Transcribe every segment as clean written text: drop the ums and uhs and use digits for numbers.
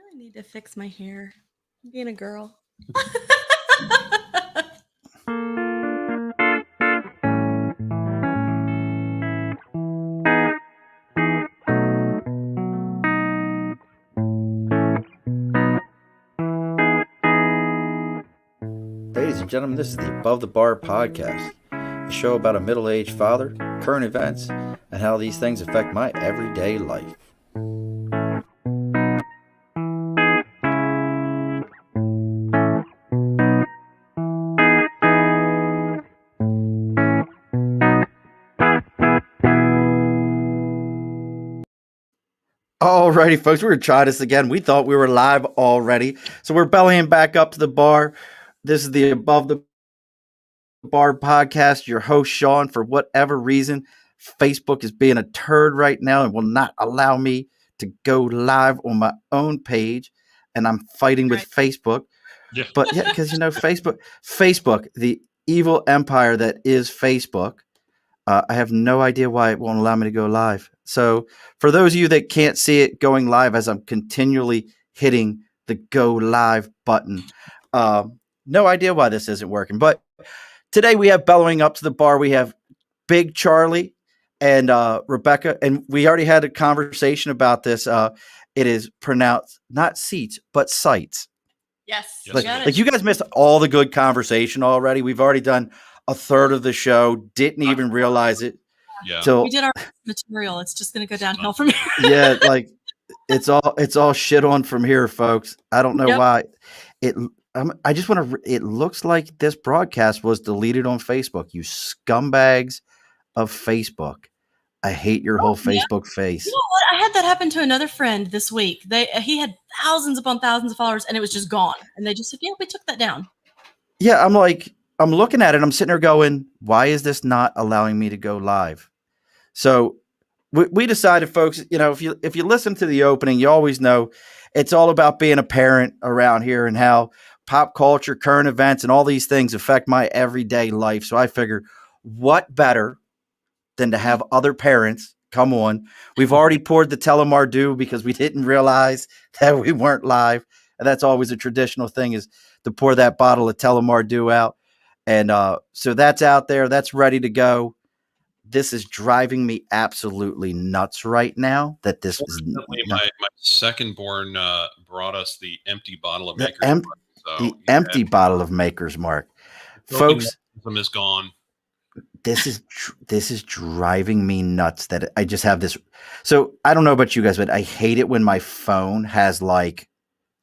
really need to fix my hair. I'm being a girl. Ladies and gentlemen, this is the Above the Bar podcast, a show about a middle-aged father, current events, and how these things affect my everyday life. Alrighty, folks, we're going to try this again. We thought we were live already, so we're bellying back up to the bar. This is the Above the Bar podcast. Your host, Sean. For whatever reason, Facebook is being a turd right now and will not allow me to go live on my own page, and I'm fighting with Facebook. Yeah. But yeah, because Facebook, the evil empire that is Facebook. I have no idea why it won't allow me to go live. So for those of you that can't see it going live as I'm continually hitting the go live button, no idea why this isn't working. But today we have bellowing up to the bar. We have Big Charlie and Rebeca, and we already had a conversation about this. It is pronounced not Seitz, but Seitz. Yes. Like you guys missed all the good conversation already. We've already done a third of the show, didn't even realize it. Yeah. Till, we did our material. It's just going to go downhill from here. Yeah, like it's all shit on from here, folks. I don't know why. I just want to. It looks like this broadcast was deleted on Facebook. You scumbags of Facebook. I hate your whole Facebook face. You know what? I had that happen to another friend this week. He had thousands upon thousands of followers, and it was just gone. And they just said, "Yeah, we took that down." Yeah, I'm looking at it. I'm sitting there going, why is this not allowing me to go live? So we decided, folks, if you listen to the opening, you always know it's all about being a parent around here and how pop culture, current events, and all these things affect my everyday life. So I figured, what better than to have other parents come on? We've already poured the Telemardu because we didn't realize that we weren't live. And that's always a traditional thing, is to pour that bottle of Telemardu out. And so that's out there. That's ready to go. This is driving me absolutely nuts right now. That this is my second born brought us the empty bottle of Maker's Mark. Empty bottle of Maker's Mark. Folks, is gone. This is driving me nuts that I just have this. So I don't know about you guys, but I hate it when my phone has like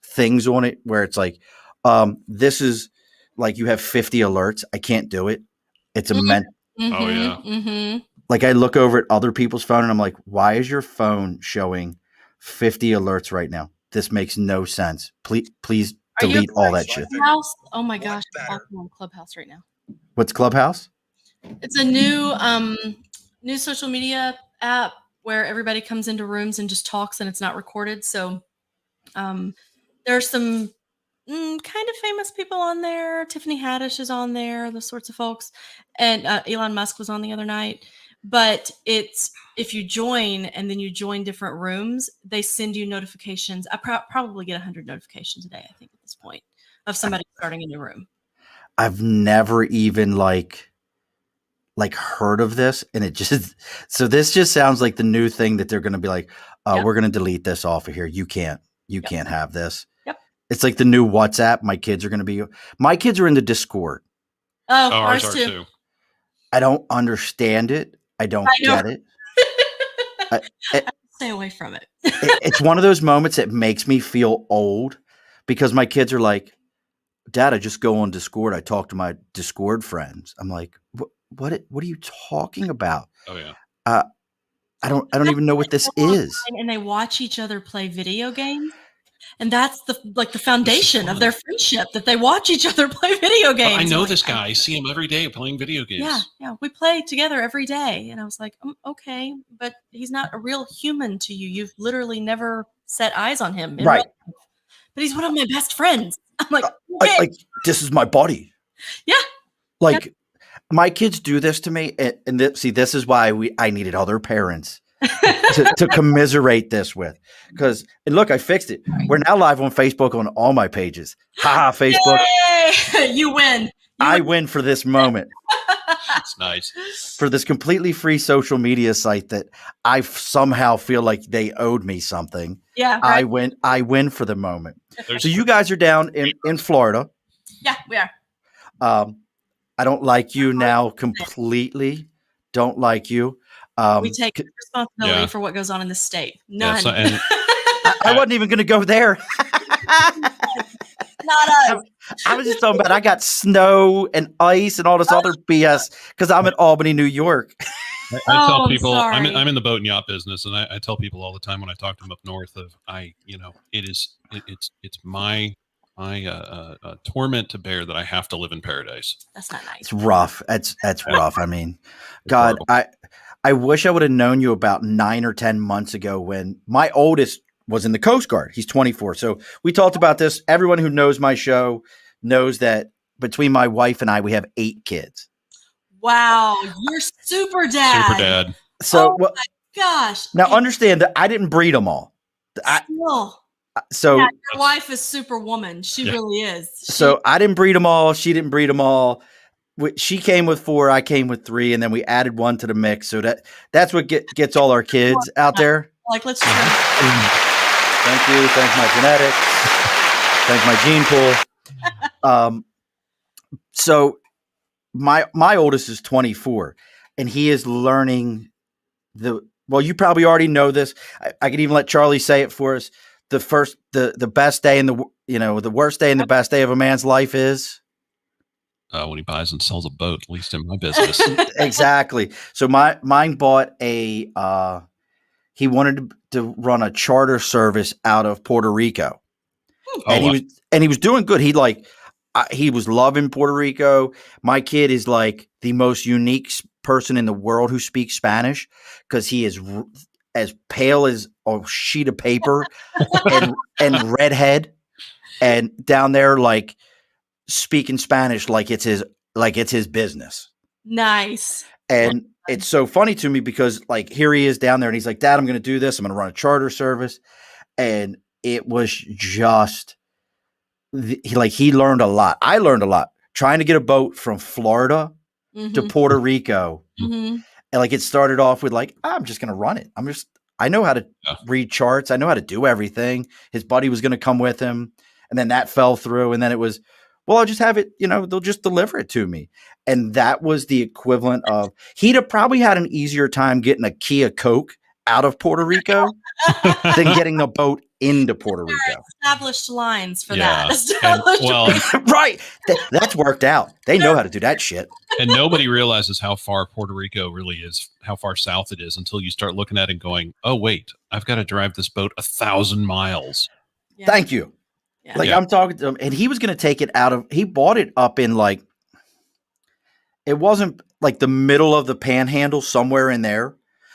things on it where it's like, this is. Like you have 50 alerts. I can't do it. It's a Oh yeah. Mm-hmm. Like I look over at other people's phone and I'm like, why is your phone showing 50 alerts right now? This makes no sense. Please delete all that shit. Clubhouse? Oh my gosh, I'm on Clubhouse right now. What's Clubhouse? It's a new social media app where everybody comes into rooms and just talks and it's not recorded. So there's some kind of famous people on there. Tiffany Haddish is on there, those sorts of folks. And Elon Musk was on the other night. But it's, if you join and then you join different rooms, they send you notifications. I probably get 100 notifications a day, I think, at this point, of somebody starting a new room. I've never even like heard of this. And so this just sounds like the new thing that they're going to be like, we're going to delete this off of here. You can't have this. It's like the new WhatsApp. My kids are in the Discord. Oh, ours too. I don't understand it. I don't get it. I stay away from it. It's one of those moments that makes me feel old because my kids are like, Dad, I just go on Discord. I talk to my Discord friends. I'm like, what are you talking about? Oh yeah. I don't even know what this is. And they watch each other play video games. And that's the foundation of their friendship, that they watch each other play video games. I know this guy. I see him every day playing video games. Yeah. We play together every day. And I was like, okay, but he's not a real human to you. You've literally never set eyes on him. Right. But he's one of my best friends. I'm like, okay. Like this is my buddy. Yeah. Like my kids do this to me. And this is why I needed other parents to commiserate this with. Because, and look, I fixed it. We're now live on Facebook on all my pages. Ha Facebook. Yay! You win. I win for this moment. That's nice. For this completely free social media site that I somehow feel like they owed me something. Yeah. Right. I win for the moment. There's- So you guys are down in Florida. Yeah, we are. I don't like you now completely. Don't like you. We take responsibility for what goes on in the state. None. I wasn't even going to go there. Not us. I was just talking about I got snow and ice and all this other BS because I'm in Albany, New York. I tell people sorry. I'm in the boat and yacht business, and I tell people all the time when I talk to them up north of it's my torment to bear that I have to live in paradise. That's not nice. It's rough. That's rough. I mean, God, I wish I would have known you about 9 or 10 months ago when my oldest was in the Coast Guard. He's 24. So we talked about this. Everyone who knows my show knows that between my wife and I, we have 8 kids. Wow. You're super dad. Super dad. So, my gosh. Now understand that I didn't breed them all. Your wife is Superwoman. She really is. So I didn't breed them all. She didn't breed them all. She came with 4. I came with 3, and then we added 1 to the mix. So that's what gets all our kids out there. Like, let's try. Thank you. Thank my genetics. Thank my gene pool. So my oldest is 24, and he is learning well, you probably already know this. I could even let Charlie say it for us. The best day and the worst day and the best day of a man's life is when he buys and sells a boat, at least in my business. Exactly. So mine bought he wanted to run a charter service out of Puerto Rico. And he was doing good. He was loving Puerto Rico. My kid is like the most unique person in the world who speaks Spanish because he is as pale as a sheet of paper and redhead, and down there like speaking Spanish like it's his business. Nice. And it's so funny to me because like here he is down there and he's like, Dad, I'm going to do this. I'm going to run a charter service. And it was just he learned a lot. I learned a lot trying to get a boat from Florida to Puerto Rico. Mm-hmm. And like it started off with like, I'm just going to run it. I know how to read charts. I know how to do everything. His buddy was going to come with him. And then that fell through. And then it was, well, I'll just have it, they'll just deliver it to me. And that was the equivalent of, he'd have probably had an easier time getting a Kia Coke out of Puerto Rico than getting a boat into Puerto Rico. Established lines for that. Right. That's worked out. They know how to do that shit. And nobody realizes how far Puerto Rico really is, how far south it is until you start looking at it and going, oh, wait, I've got to drive this boat 1,000 miles. Yeah. Thank you. Yeah. I'm talking to him and he was going to take it he bought it up in like, it wasn't like the middle of the panhandle somewhere in there.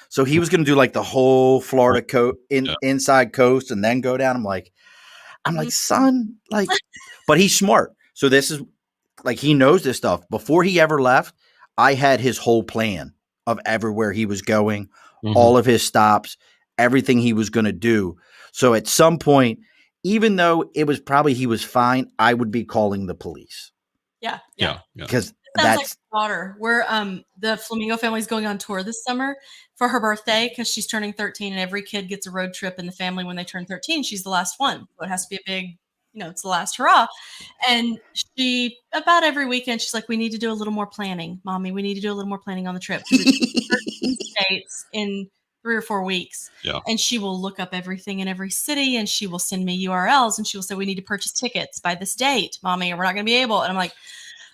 So he was going to do like the whole Florida inside coast and then go down. I'm like, son, like, but he's smart. So this is like, he knows this stuff. Before he ever left, I had his whole plan of everywhere he was going, all of his stops, everything he was going to do. So at some point, even though it was probably he was fine, I would be calling the police. Yeah. Because that's like daughter. We're the Flamingo family's going on tour this summer for her birthday because she's turning 13, and every kid gets a road trip in the family when they turn 13. She's the last one, so it has to be a big, it's the last hurrah. And she about every weekend she's like, we need to do a little more planning, Mommy. We need to do a little more planning on the trip. 13 states in 3 or 4 weeks. Yeah. And she will look up everything in every city and she will send me URLs and she will say, we need to purchase tickets by this date, Mommy, or we're not going to be able. And I'm like,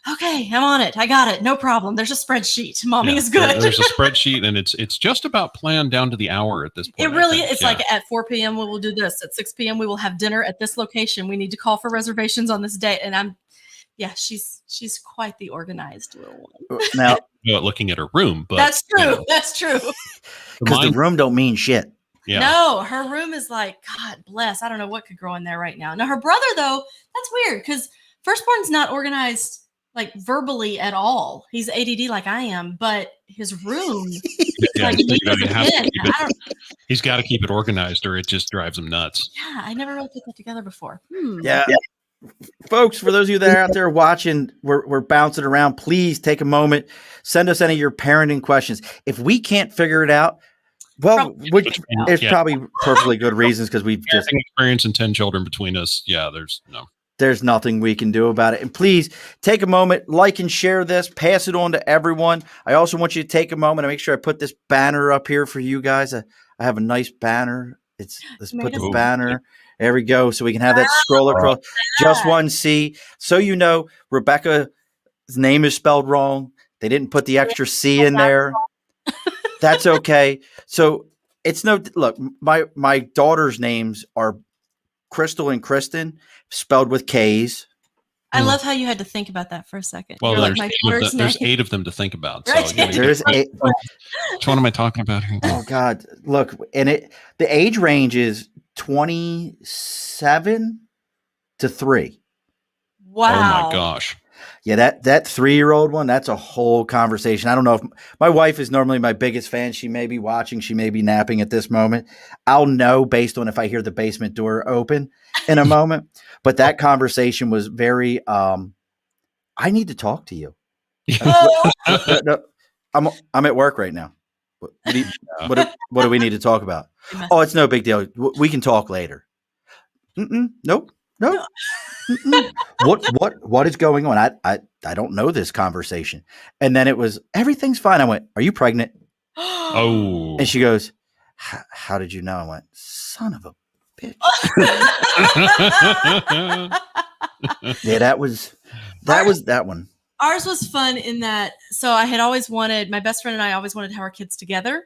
okay, I'm on it. I got it. No problem. There's a spreadsheet. Mommy is good. There's a spreadsheet and it's just about planned down to the hour at this point. It really is. Like at 4 p.m. we will do this. At 6 p.m. we will have dinner at this location. We need to call for reservations on this date. And she's quite the organized little one. Now, looking at her room, but that's true. That's true. Because the room don't mean shit. Yeah. No, her room is like, God bless. I don't know what could grow in there right now. Now her brother though, that's weird because firstborn's not organized like verbally at all. He's ADD like I am, but his room, Yeah, like, you gotta have to again, keep it. He's got to keep it organized, or it just drives him nuts. yeah, I never really put that together before. Yeah. Folks, for those of you that are out there watching, we're bouncing around. Please take a moment. Send us any of your parenting questions. If we can't figure it out, well, it's probably perfectly good reasons because we've just experience and 10 children between us. Yeah, there's nothing we can do about it. And please take a moment, like and share this, pass it on to everyone. I also want you to take a moment and make sure I put this banner up here for you guys. I have a nice banner. Let's put this banner. There we go. So we can have that scroll across. Just one C. So you know, Rebecca's name is spelled wrong. They didn't put the extra C in there. That's okay. So it's look, my daughter's names are Crystal and Kristen, spelled with K's. I love how you had to think about that for a second. Well, there's 8 of them to think about. So Right. There's 8. Which one am I talking about here? Oh God. Look, and the age range is 27 to 3. Wow. Oh my gosh. Yeah, that 3-year-old one, that's a whole conversation. I don't know if my wife is normally my biggest fan. She may be watching, she may be napping at this moment. I'll know based on if I hear the basement door open in a moment. But that conversation was very I need to talk to you. No, I'm at work right now. What do we need to talk about? Oh, it's no big deal. We can talk later. Nope. What is going on? I don't know this conversation. And then it was, everything's fine. I went, are you pregnant? Oh. And she goes, how did you know? I went, son of a bitch. Yeah, that was that one. Ours was fun in that. So I had always wanted, my best friend and I always wanted to have our kids together.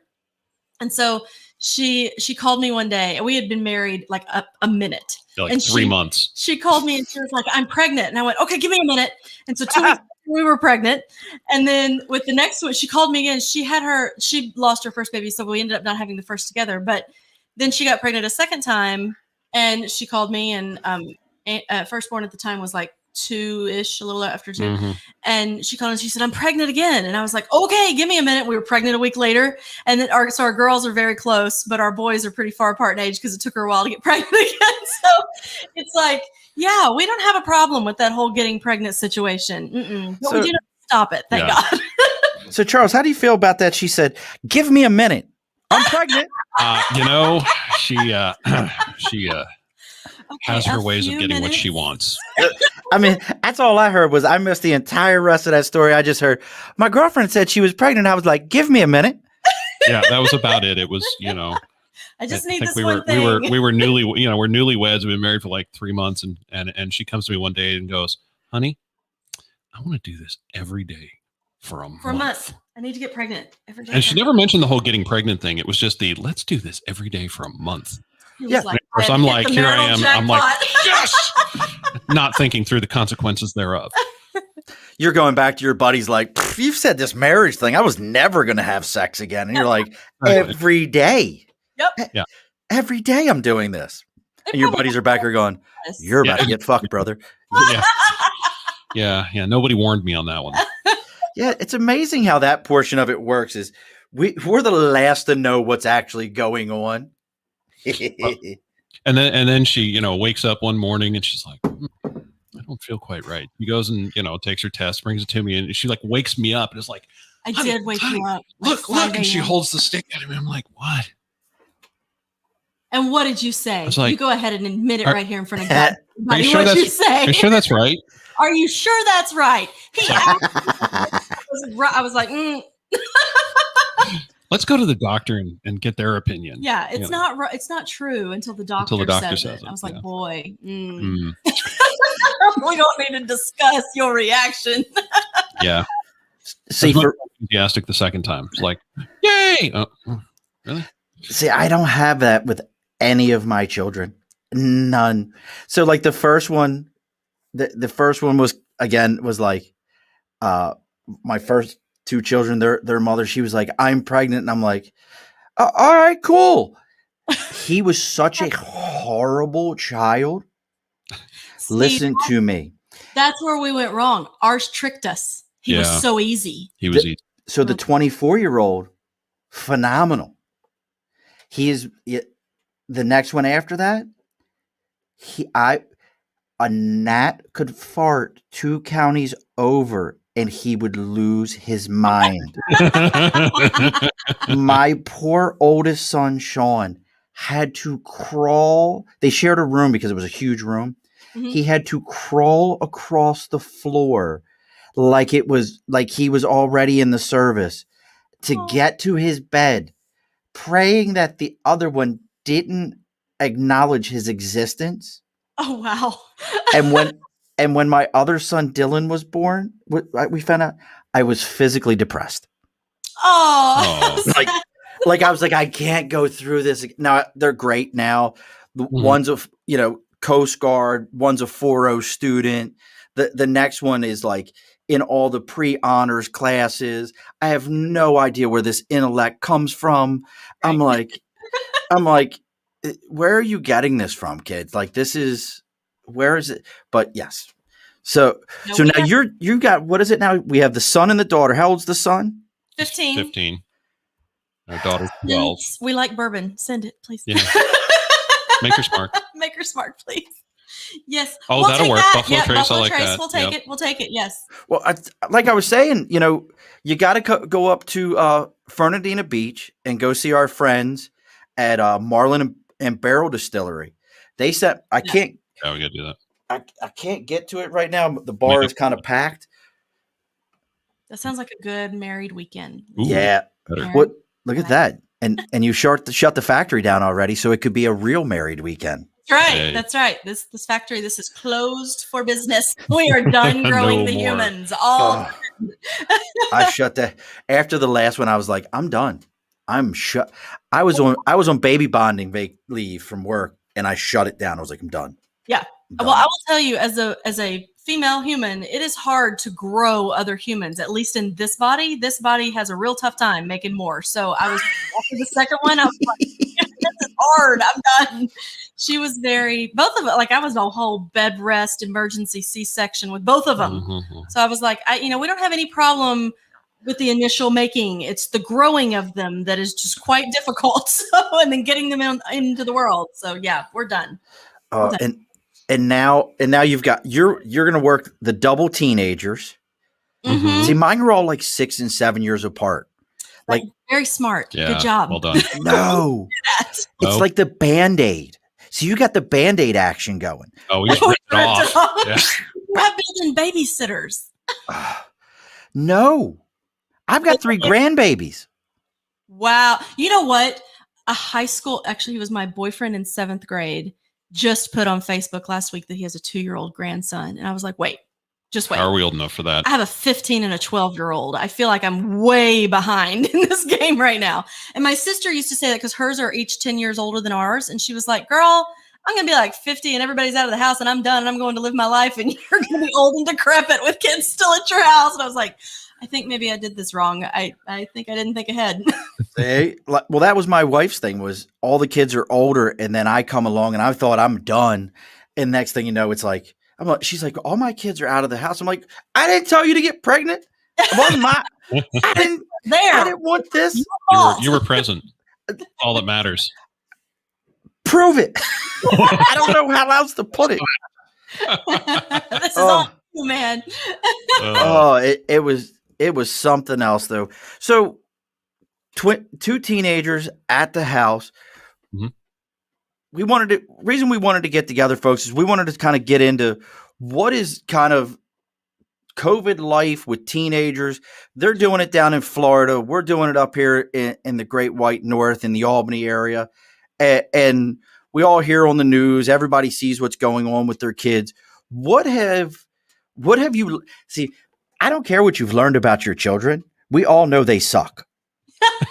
And so she called me one day, and we had been married like a minute. Like and 3 months. She called me and she was like, I'm pregnant. And I went, okay, give me a minute. And so 2 weeks we were pregnant. And then with the next one, she called me again. She lost her first baby. So we ended up not having the first together. But then she got pregnant a second time, and she called me, and firstborn at the time was like 2-ish, a little after 2. Mm-hmm. And she called and she said, I'm pregnant again. And I was like, okay, give me a minute. We were pregnant a week later. And then our girls are very close, but our boys are pretty far apart in age because it took her a while to get pregnant again. So it's like, yeah, we don't have a problem with that whole getting pregnant situation. But we do not stop it. Thank God. So Charles, how do you feel about that? She said, give me a minute. I'm pregnant. She has her ways of getting what she wants. I mean, that's all I heard. I missed the entire rest of that story. I just heard my girlfriend said she was pregnant. I was like, give me a minute. Yeah, that was about it. It was, I just need this we one thing. We were we're newlyweds. We've been married for like 3 months, and she comes to me one day and goes, honey, I want to do this every day for a month. I need to get pregnant every day. And she never mentioned the whole getting pregnant thing. It was just let's do this every day for a month. Yeah. Like, of course, I'm like, here I am. Jackpot. I'm like, yes, not thinking through the consequences thereof. You're going back to your buddies like, you've said this marriage thing. I was never going to have sex again. And you're like, every day. Yep. Yeah. Every day I'm doing this. And your buddies are back here going, you're about to get fucked, brother. Yeah. Nobody warned me on that one. Yeah. It's amazing how that portion of it works is we're the last to know what's actually going on. And then she, wakes up one morning and she's like, I don't feel quite right. She goes and, takes her test, brings it to me, and she like wakes me up and is like, I did wake you up. Look. And she holds the stick at me. I'm like, what? And what did you say? Like, you go ahead and admit it right here in front of God. Are you sure that's right? Are you sure that's right? I was like, Let's go to the doctor and get their opinion. Yeah, it's not right. It's not true until the doctor says it. I was like, boy, we don't need to discuss your reaction. Yeah. See, enthusiastic the second time. It's like, yay! Really? See, I don't have that with any of my children. None. So, like the first one, the first one was like, my first 2 children, their mother, she was like, I'm pregnant. And I'm like, all right, cool. He was such a horrible child. Listen to me. That's where we went wrong. Ours tricked us. He was so easy. He was easy. So the 24-year-old, phenomenal. He is the next one after that. A gnat could fart 2 counties over and he would lose his mind. My poor oldest son, Sean, had to crawl. They shared a room because it was a huge room. Mm-hmm. He had to crawl across the floor like he was already in the service to get to his bed, praying that the other one didn't acknowledge his existence. Oh, wow. and when my other son Dylan was born, we found out I was physically depressed. Oh. like I was like, I can't go through this. Now they're great now. One's a Coast Guard, one's a 4.0 student. The next one is like in all the pre-honors classes. I have no idea where this intellect comes from. I'm like, where are you getting this from, kids? Like, where is it? But yes. So now you got, what is it now? We have the son and the daughter. How old's the son? 15. 15. Our daughter's 12. We like bourbon. Send it, please. Yeah. Make her smart. Make her smart, please. Yes. Oh, that'll work. That. Buffalo Trace, Buffalo I like Trace. that. We'll take it. We'll take it. Yes. Well, like I was saying, you got to go up to Fernandina Beach and go see our friends at Marlin and Barrel Distillery. They said I can't. Yeah, we got to do that. I can't get to it right now. The bar is kind of packed. That sounds like a good married weekend. Ooh, yeah. What? Look at that. And you shut the factory down already, so it could be a real married weekend. That's right. Hey. That's right. This factory, this is closed for business. We are done growing the humans. I shut that. After the last one, I was like, I'm done. I'm shut. I was on baby bonding leave from work, and I shut it down. I was like, I'm done. Yeah. Well, I will tell you, as a female human, it is hard to grow other humans. At least in this body has a real tough time making more. So I was after the second one, I was like, this is hard. I'm done. She was both of it. Like I was a whole bed rest emergency C-section with both of them. Mm-hmm. So I was like, we don't have any problem with the initial making. It's the growing of them that is just quite difficult. So, and then getting them into the world. So yeah, we're done. And now you've got you're going to work the double teenagers. Mm-hmm. See, mine are all like 6 and 7 years apart. Like very smart. Yeah, good job. Well done. No, it's like the Band-Aid. So you got the Band-Aid action going. Oh, we just ripped it off. Yeah. We're not building babysitters. No, I've got 3 grandbabies. Wow. You know what? Actually, he was my boyfriend in 7th grade. Just put on Facebook last week that he has a 2-year-old grandson. And I was like, wait. Are we old enough for that? I have a 15 and a 12-year-old. I feel like I'm way behind in this game right now. And my sister used to say that because hers are each 10 years older than ours. And she was like, girl, I'm going to be like 50 and everybody's out of the house and I'm done and I'm going to live my life. And you're going to be old and decrepit with kids still at your house. And I was like, I think maybe I did this wrong. I think I didn't think ahead. Well, that was my wife's thing, was all the kids are older and then I come along and I thought I'm done. And next thing you know, it's like, she's like, all my kids are out of the house. I'm like, I didn't tell you to get pregnant. It wasn't I didn't want this. You were present. All that matters. Prove it. I don't know how else to put it. This is all you, man. It was something else though. So 2 teenagers at the house. Mm-hmm. Reason we wanted to get together, folks, is we wanted to kind of get into what is kind of COVID life with teenagers. They're doing it down in Florida. We're doing it up here in the Great White North in the Albany area. And we all hear on the news, everybody sees what's going on with their kids. What have you see? I don't care what you've learned about your children. We all know they suck.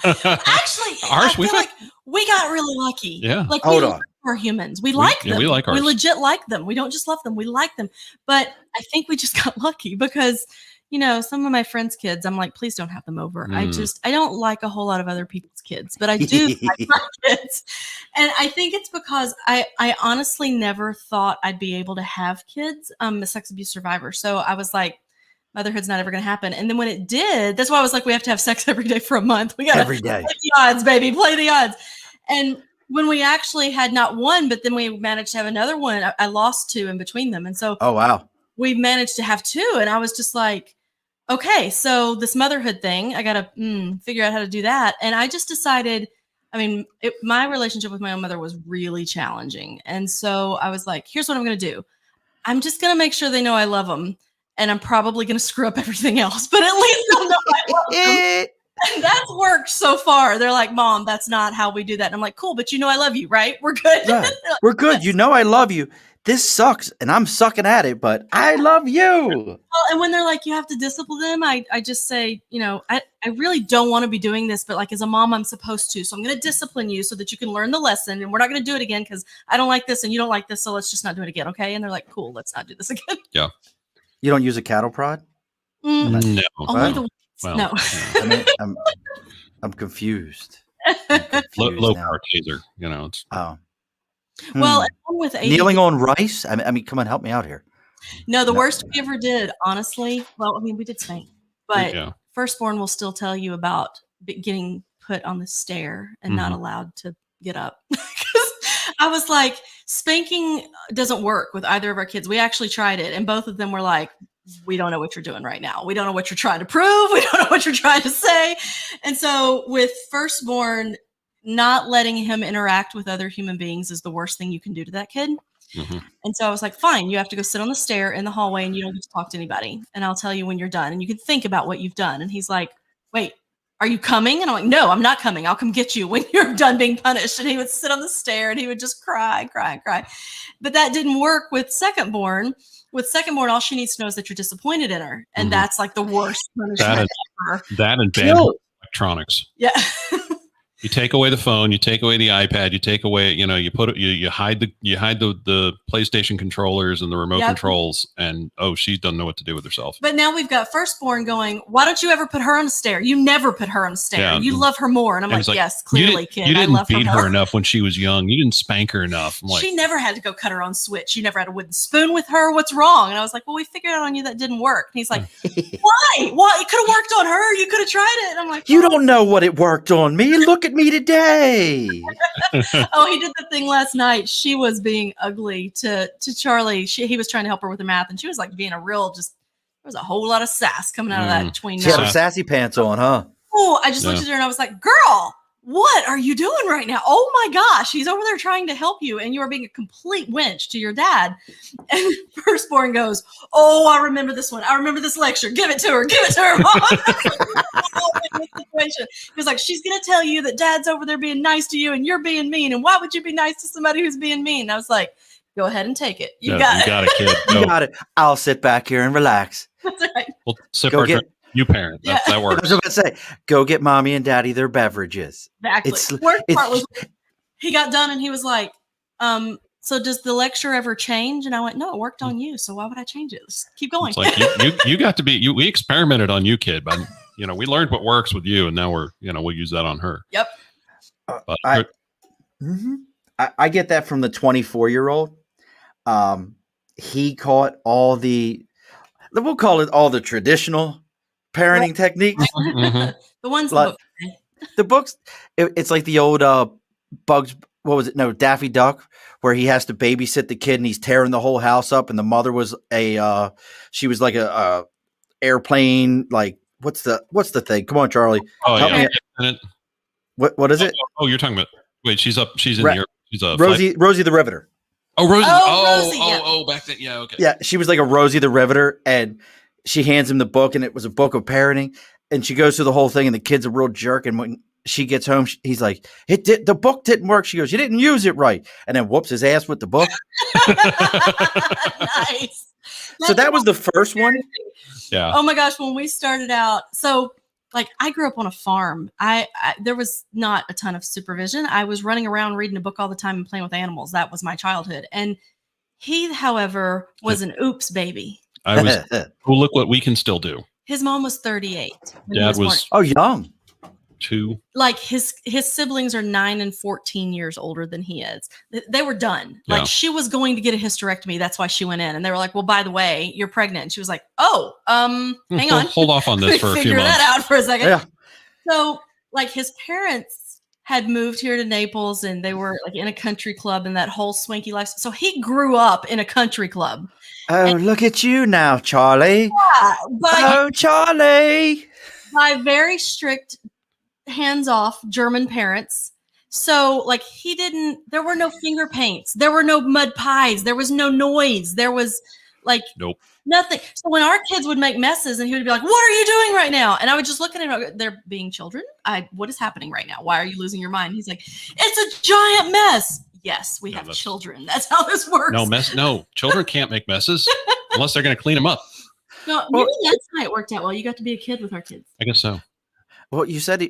Actually, I feel like we got really lucky. Yeah. Like we like our humans. We like them. We like ours. We legit like them. We don't just love them. We like them. But I think we just got lucky because, some of my friends' kids, I'm like, please don't have them over. Mm. I don't like a whole lot of other people's kids, but I do like my kids. And I think it's because I honestly never thought I'd be able to have kids. I'm a sex abuse survivor. So I was like, motherhood's not ever going to happen. And then when it did, that's why I was like, we have to have sex every day for a month. We got to Every day. play the odds, baby, play the odds. And when we actually had not one, but then we managed to have another one, I lost 2 in between them. And so Oh, wow. we managed to have 2. And I was just like, okay, so this motherhood thing, I got to figure out how to do that. And I just decided, my relationship with my own mother was really challenging. And so I was like, here's what I'm going to do. I'm just going to make sure they know I love them. And I'm probably going to screw up everything else, but at least they'll know I love them. And that's worked so far. They're like, Mom, that's not how we do that. And I'm like, cool, but I love you, right? We're good. Right. We're good. Yes. I love you. This sucks, and I'm sucking at it, but I love you. Well, and when they're like, you have to discipline them, I just say, I really don't want to be doing this, but like as a mom, I'm supposed to. So I'm going to discipline you so that you can learn the lesson. And we're not going to do it again because I don't like this and you don't like this. So let's just not do it again. Okay. And they're like, cool, let's not do this again. Yeah. You don't use a cattle prod? No. Only the Well, no. I'm confused. Low power taser, it's Well, with ADD, kneeling on rice. Come on, help me out here. No, the worst we ever did, honestly. Well, we did spank, but firstborn will still tell you about getting put on the stair and not allowed to get up. I was like, spanking doesn't work with either of our kids. We actually tried it, and both of them were like, we don't know what you're doing right now. We don't know what you're trying to prove. We don't know what you're trying to say. And so with firstborn, not letting him interact with other human beings is the worst thing you can do to that kid. Mm-hmm. And so I was like, fine, you have to go sit on the stair in the hallway and you don't get to talk to anybody. And I'll tell you when you're done and you can think about what you've done. And he's like, wait, are you coming? And I'm like, no, I'm not coming. I'll come get you when you're done being punished. And he would sit on the stair and he would just cry. But that didn't work with secondborn. With secondborn, all she needs to know is that you're disappointed in her. And that's like the worst punishment ever. That and banned electronics. Yeah. You take away the phone, you take away the iPad, you take away, you hide the PlayStation controllers and the remote controls, and she doesn't know what to do with herself. But now we've got firstborn going, why don't you ever put her on a stair? You never put her on a stair. Yeah. You love her more. And I'm like, yes, clearly, kid. You didn't beat her enough when she was young. You didn't spank her enough. I'm like, she never had to go cut her own switch. You never had a wooden spoon with her. What's wrong? And I was like, well, we figured out on you that didn't work. And he's like, why? Well, it could have worked on her. You could have tried it. And I'm like, you don't know what it worked on me. Look at me today. He did the thing last night. She was being ugly to Charlie. He was trying to help her with the math, and she was like being a real there was a whole lot of sass coming out of that tween. She had her sassy pants on, huh? Oh, I just looked at her and I was like, girl, what are you doing right now? Oh my gosh, he's over there trying to help you, and you are being a complete wench to your dad. And firstborn goes, oh, I remember this one. I remember this lecture. Give it to her, Mom. He was like, she's gonna tell you that dad's over there being nice to you and you're being mean, and why would you be nice to somebody who's being mean? And I was like, go ahead and take it. You got it, kid. You got it. I'll sit back here and relax. That's right. Well, you parent. That works. I was about to say, go get mommy and daddy their beverages. Exactly. Worst part was he got done and he was like, so does the lecture ever change? And I went, no, it worked on you. So why would I change it? Let's keep going. It's like you got to be, we experimented on you, kid, but we learned what works with you, and now we'll use that on her. Yep. I get that from the 24-year-old. He caught all we'll call it all the traditional parenting techniques. The ones the books. It's like the old Bugs. What was it? No, Daffy Duck, where he has to babysit the kid and he's tearing the whole house up, and the mother was she was like a airplane. Like what's the thing? Come on, Charlie. Oh yeah. What is it? Oh, you're talking about. Wait, she's in here. She's a Rosie the Riveter. Oh, Rosie. Rosie, back then. Yeah, okay. Yeah, she was like a Rosie the Riveter, and she hands him the book, and it was a book of parenting, and she goes through the whole thing, and the kid's a real jerk, and when she gets home, he's like, the book didn't work. She goes, you didn't use it right, and then whoops his ass with the book. Nice. So that was the first one. Yeah. Oh my gosh, when we started out, so like I grew up on a farm. There was not a ton of supervision. I was running around reading a book all the time and playing with animals. That was my childhood. And he, however, was an oops baby. I was. Well, look what we can still do. His mom was 38. when he Dad born. was Oh, young. 2. Like his siblings are 9 and 14 years older than he is. They were done. Yeah. Like she was going to get a hysterectomy. That's why she went in. And they were like, well, by the way, you're pregnant. And she was like, oh, hang on. Hold off on this for a few Figure months. that out for a second. Yeah. So like his parents had moved here to Naples and they were like in a country club and that whole swanky life. So he grew up in a country club. Oh, look at you now, Charlie. But Oh, Charlie. by very strict hands-off German parents. So like there were no finger paints, there were no mud pies, there was no noise, there was like nothing. So when our kids would make messes and he would be like, what are you doing right now? And I would just look at him, they're being children. What is happening right now? Why are you losing your mind? He's like, it's a giant mess. Yes, we have children. That's how this works. No, children can't make messes unless they're going to clean them up. No, maybe that's why it worked out well. You got to be a kid with our kids. I guess so. Well, you said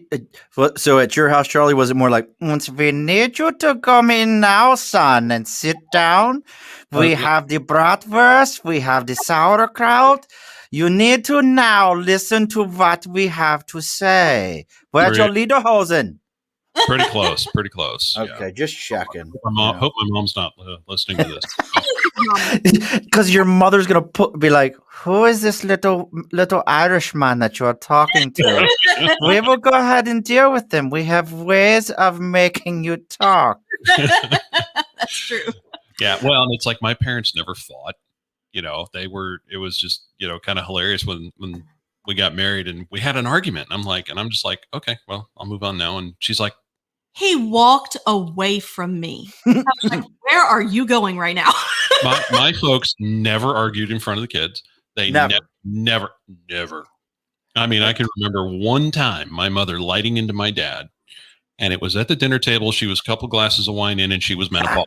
so at your house, Charlie, was it more like, we need you to come in now, son, and sit down. We have the bratwurst, we have the sauerkraut. You need to now listen to what we have to say. Where's your lederhosen? Pretty close. Okay, just checking. Hope my mom's not listening to this. Because your mother's gonna be like, who is this little Irishman that you're talking to? We will go ahead and deal with them. We have ways of making you talk. That's true. Yeah, well, and it's like my parents never fought. It was just, kind of hilarious when we got married and we had an argument. I'm just like, okay, well, I'll move on now. And she's like, he walked away from me. I was like, where are you going right now? my folks never argued in front of the kids. They never. I mean, I can remember one time my mother lighting into my dad, and it was at the dinner table. She was a couple glasses of wine in, and she was menopausal.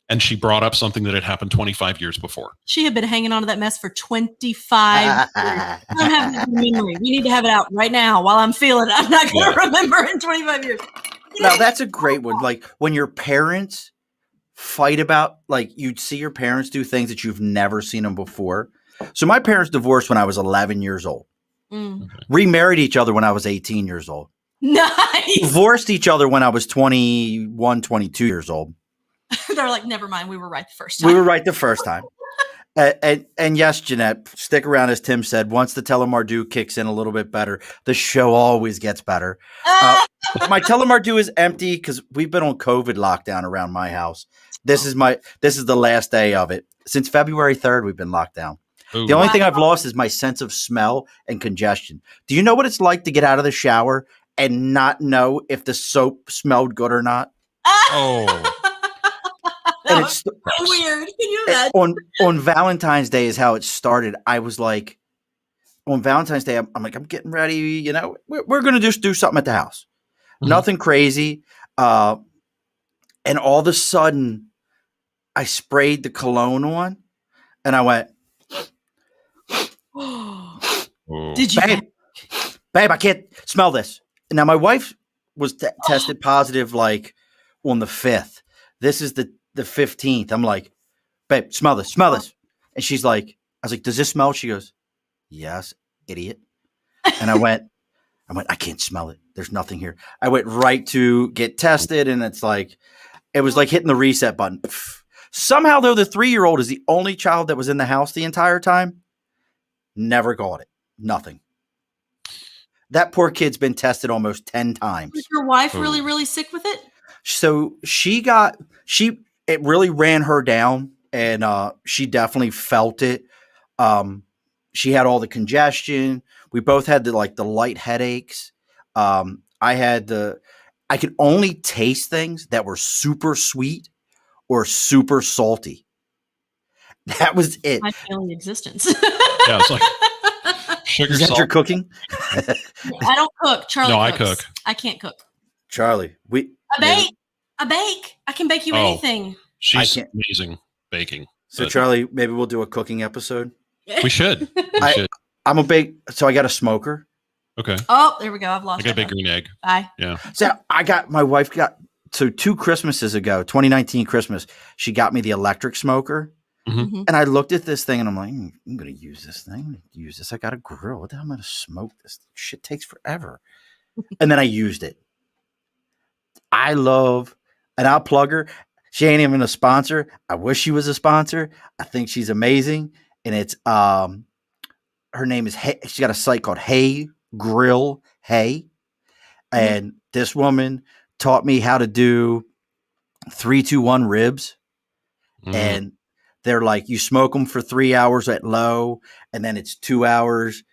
And she brought up something that had happened 25 years before. She had been hanging on to that mess for 25 years. I don't have that memory. We need to have it out right now while I'm feeling it. I'm not going to remember in 25 years. Now, that's a great one. Like when your parents fight about, like you'd see your parents do things that you've never seen them before. So my parents divorced when I was 11 years old. Remarried each other when I was 18 years old. Nice. Divorced each other when I was 21, 22 years old. They're like, never mind. We were right the first time. We were right the first time. And yes, Jeanette, stick around. As Tim said, once the Telemardu kicks in a little bit better, the show always gets better. My Telemardu is empty because we've been on COVID lockdown around my house. This is the last day of it. Since February 3rd, we've been locked down. Ooh. The only thing I've lost is my sense of smell and congestion. Do you know what it's like to get out of the shower and not know if the soap smelled good or not? Oh. And it's so weird. Can you imagine? On Valentine's Day is how it started. I was like, on Valentine's Day, I'm like, I'm getting ready. We're going to just do something at the house. Nothing crazy. And all of a sudden, I sprayed the cologne on, and I went, Did you? Babe, I can't smell this. Now, my wife was tested positive like on the 5th. This is the 15th. I'm like, babe, smell this. And she's like, I was like, does this smell? She goes, yes, idiot. And I went, I can't smell it. There's nothing here. I went right to get tested, and it was like hitting the reset button. Somehow, though, the 3-year-old is the only child that was in the house the entire time. Never got it. Nothing. That poor kid's been tested almost 10 times. Was your wife really, really sick with it? So it really ran her down, and she definitely felt it. She had all the congestion. We both had the light headaches. I could only taste things that were super sweet or super salty. That was it. My failing existence. Yeah, it's like sugar, Is that salt. your cooking? I don't cook. Charlie No, cooks. I cook. I can't cook. Charlie, I bake. I can bake you anything. She's amazing baking. So Charlie, maybe we'll do a cooking episode. We should. I'm a bake. So I got a smoker. Okay. Oh, there we go. I've lost. I got a big green egg. Bye. Yeah. So my wife got 2 Christmases ago, 2019 Christmas. She got me the electric smoker, Mhm. And I looked at this thing and I'm like, I'm going to use this thing. I'm going to use this. I got a grill. What the hell am I going to smoke this? Shit takes forever. And then I used it. I love, and I'll plug her. She ain't even a sponsor. I wish she was a sponsor. I think she's amazing. And it's, her name is, hey, she's got a site called Hey Grill Hey. And this woman taught me how to do 3-2-1 ribs. And they're like, you smoke them for 3 hours at low, and then it's 2 hours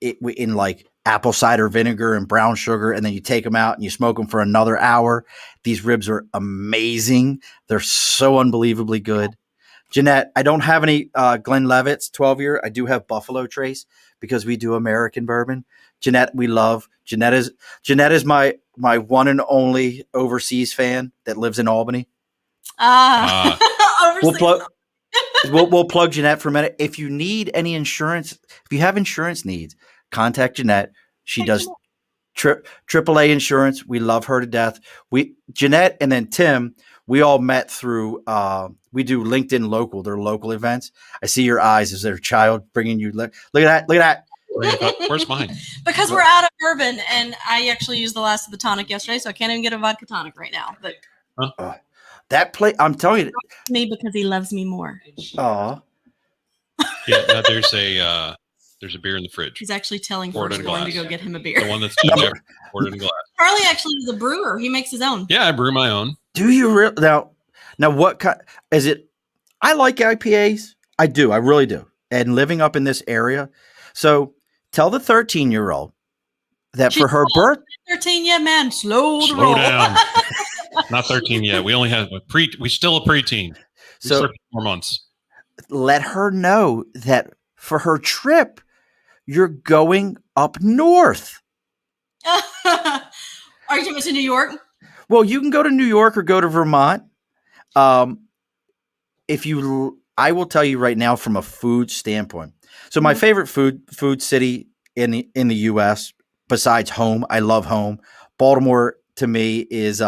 in like apple cider vinegar and brown sugar, and then you take them out and you smoke them for another hour. These ribs are amazing. They're so unbelievably good. Jeanette, I don't have any Glenlivet's 12-year. I do have Buffalo Trace because we do American bourbon. Jeanette, we love. Jeanette is my one and only overseas fan that lives in Albany. We'll plug Jeanette for a minute. If you need any insurance, if you have insurance needs, contact Jeanette. She does AAA insurance. We love her to death. Jeanette and then Tim, we all met through, we do LinkedIn local, their local events. I see your eyes as their child bringing you. Look at that. Where's mine? Because we're out of bourbon, and I actually used the last of the tonic yesterday, so I can't even get a vodka tonic right now. But that play, I'm telling you, me because he loves me more. Oh, yeah. No, there's a beer in the fridge. He's actually telling Firstborn to go get him a beer. The one that's there, poured in a glass. Charlie actually is a brewer. He makes his own. Yeah, I brew my own. Do you really now? What kind is it? I like IPAs. I do. I really do. And living up in this area, so tell the 13-year-old that for her birth. 13 yet, man. Slow down. Not 13 yet. We only have we still a preteen. So 4 months. Let her know that for her trip, you're going up north. Are you coming to New York? Well, you can go to New York or go to Vermont. I will tell you right now from a food standpoint. So my favorite food city in the U.S. besides home, I love home. Baltimore to me is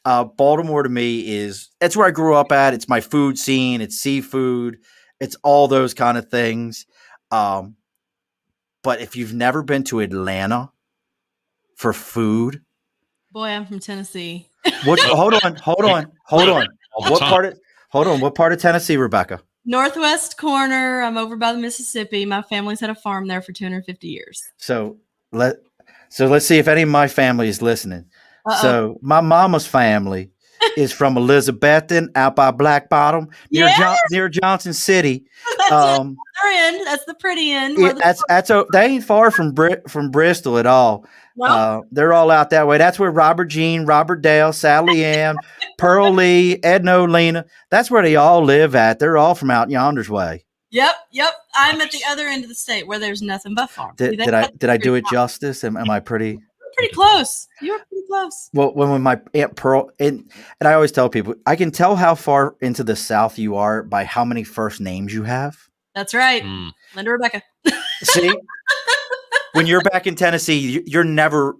Baltimore to me is it's where I grew up at. It's my food scene. It's seafood. It's all those kind of things. But if you've never been to Atlanta for food, boy, I'm from Tennessee. Hold on. What part of Tennessee, Rebecca? Northwest corner. I'm over by the Mississippi. My family's had a farm there for 250 years. So let's see if any of my family is listening. Uh-oh. So my mama's family is from Elizabethton, out by Black Bottom, near Johnson City. That's the pretty end. They ain't far from Bristol at all. Well, they're all out that way. That's where Robert Jean, Robert Dale, Sally Ann, Pearl Lee, Edna, Lena. That's where they all live at. They're all from out yonder's way. Yep. I'm at the other end of the state where there's nothing but farm. Did I do it justice? Am I pretty? Pretty close. You were pretty close. Well, when my Aunt Pearl and I always tell people, I can tell how far into the South you are by how many first names you have. That's right. Linda Rebecca. See, when you're back in Tennessee, you're never,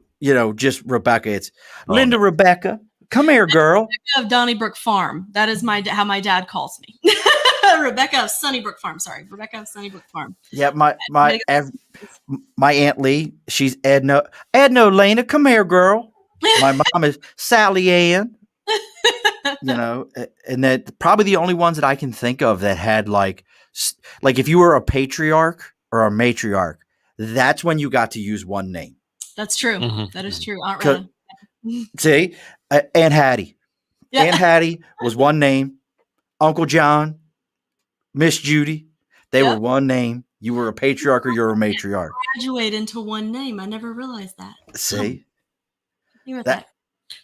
just Rebecca. It's Linda Rebecca. Come here, girl. Rebecca of Donnybrook Farm. That is how my dad calls me. Rebecca of Sunnybrook Farm. Sorry, Rebecca of Sunnybrook Farm. Yeah, my Aunt Lee. She's Edna. Edna Lena, come here, girl. My mom is Sally Ann. And that probably the only ones that I can think of that had like if you were a patriarch or a matriarch, that's when you got to use one name. That's true. Mm-hmm. That is true. Aunt Retta. See, Aunt Hattie. Yeah. Aunt Hattie was one name. Uncle John, Miss Judy, they were one name. You were a patriarch or you're a matriarch. Graduate into one name. I never realized that. See, that.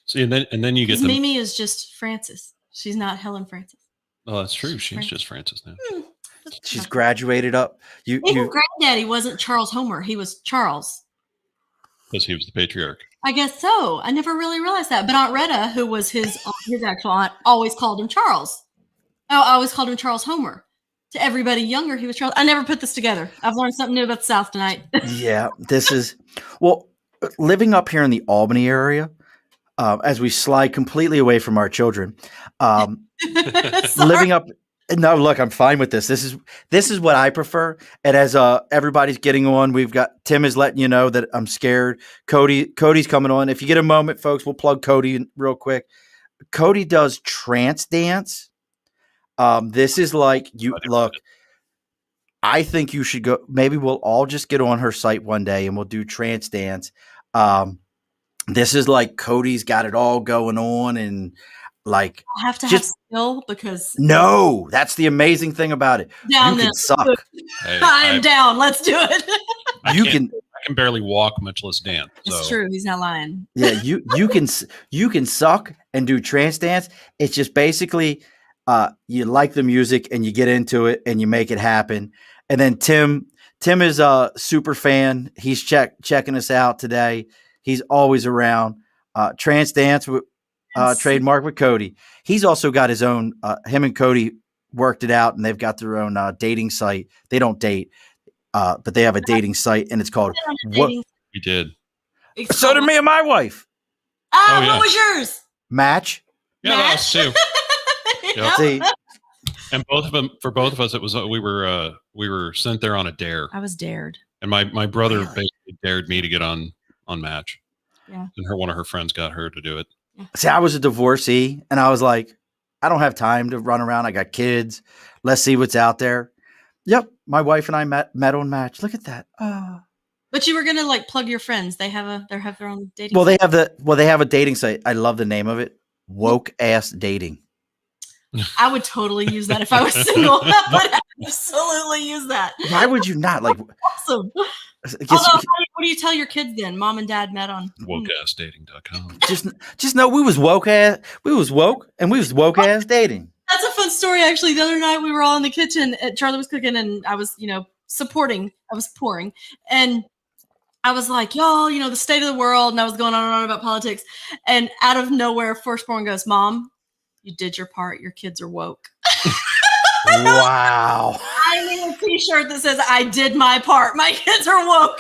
See, and then you get Mimi is just Frances. She's not Helen Francis. Oh, that's true. She's just Frances now. She's graduated up. Even granddaddy wasn't Charles Homer. He was Charles. Because he was the patriarch. I guess so. I never really realized that. But Aunt Retta, who was his actual aunt, always called him Charles. I always called him Charles Homer. To everybody younger, he was Charles. I never put this together. I've learned something new about the South tonight. Yeah, this is living up here in the Albany area. as we slide completely away from our children. Sorry. Living up. No, look, I'm fine with this. This is what I prefer. And as everybody's getting on, we've got Tim is letting you know that I'm scared. Cody's coming on. If you get a moment, folks, we'll plug Cody in real quick. Cody does trance dance. This is like you look. I think you should go. Maybe we'll all just get on her site one day and we'll do trance dance. This is like Cody's got it all going on and like I have to have skill because no, that's the amazing thing about it. Down you can suck. Hey, I'm down. Let's do it. I can barely walk, much less dance. So. It's true. He's not lying. Yeah, you can suck and do trance dance. It's just basically you like the music and you get into it and you make it happen. And then Tim is a super fan. He's checking us out today. He's always around. Trance dance with trademark with Cody. He's also got his own. Him and Cody worked it out, and they've got their own dating site. They don't date, but they have a dating site, and it's called. We did. So did me and my wife. What was yours? Match. Yeah, that was too. Yep. See, and for both of us, it was we were sent there on a dare. I was dared, and my brother basically dared me to get on Match. Yeah, and one of her friends got her to do it. See, I was a divorcee, and I was like, I don't have time to run around. I got kids. Let's see what's out there. Yep, my wife and I met on Match. Look at that. But you were gonna like plug your friends. They have their own dating. Well, site. they have a dating site. I love the name of it. Woke ass dating. I would totally use that if I was single. I would absolutely use that. Why would you not? Like, awesome. Although, what do you tell your kids then? Mom and dad met on wokeassdating.com. Just know we was woke ass dating. That's a fun story, actually. The other night we were all in the kitchen. Charlie was cooking, and I was, supporting. I was pouring, and I was like, y'all, the state of the world, and I was going on and on about politics. And out of nowhere, firstborn goes, "Mom, you did your part. Your kids are woke." Wow. I need a t-shirt that says I did my part. My kids are woke.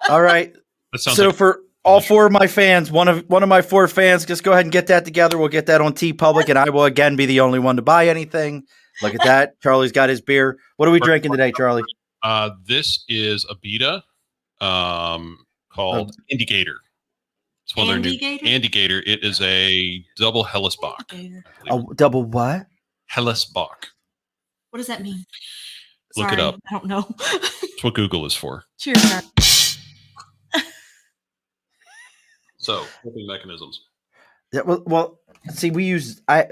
All right. So like for all four of my fans, one of my four fans, just go ahead and get that together. We'll get that on TeePublic, and I will again be the only one to buy anything. Look at that. Charlie's got his beer. What are we drinking today, Charlie? This is a Beta called Indicator. It's one of their new Indicator. It is a double Hellesbock. A double what? Hellesbock. What does that mean? Look it up. I don't know. It's what Google is for. Cheers, guys. So, coping mechanisms. Yeah, well, see, we use I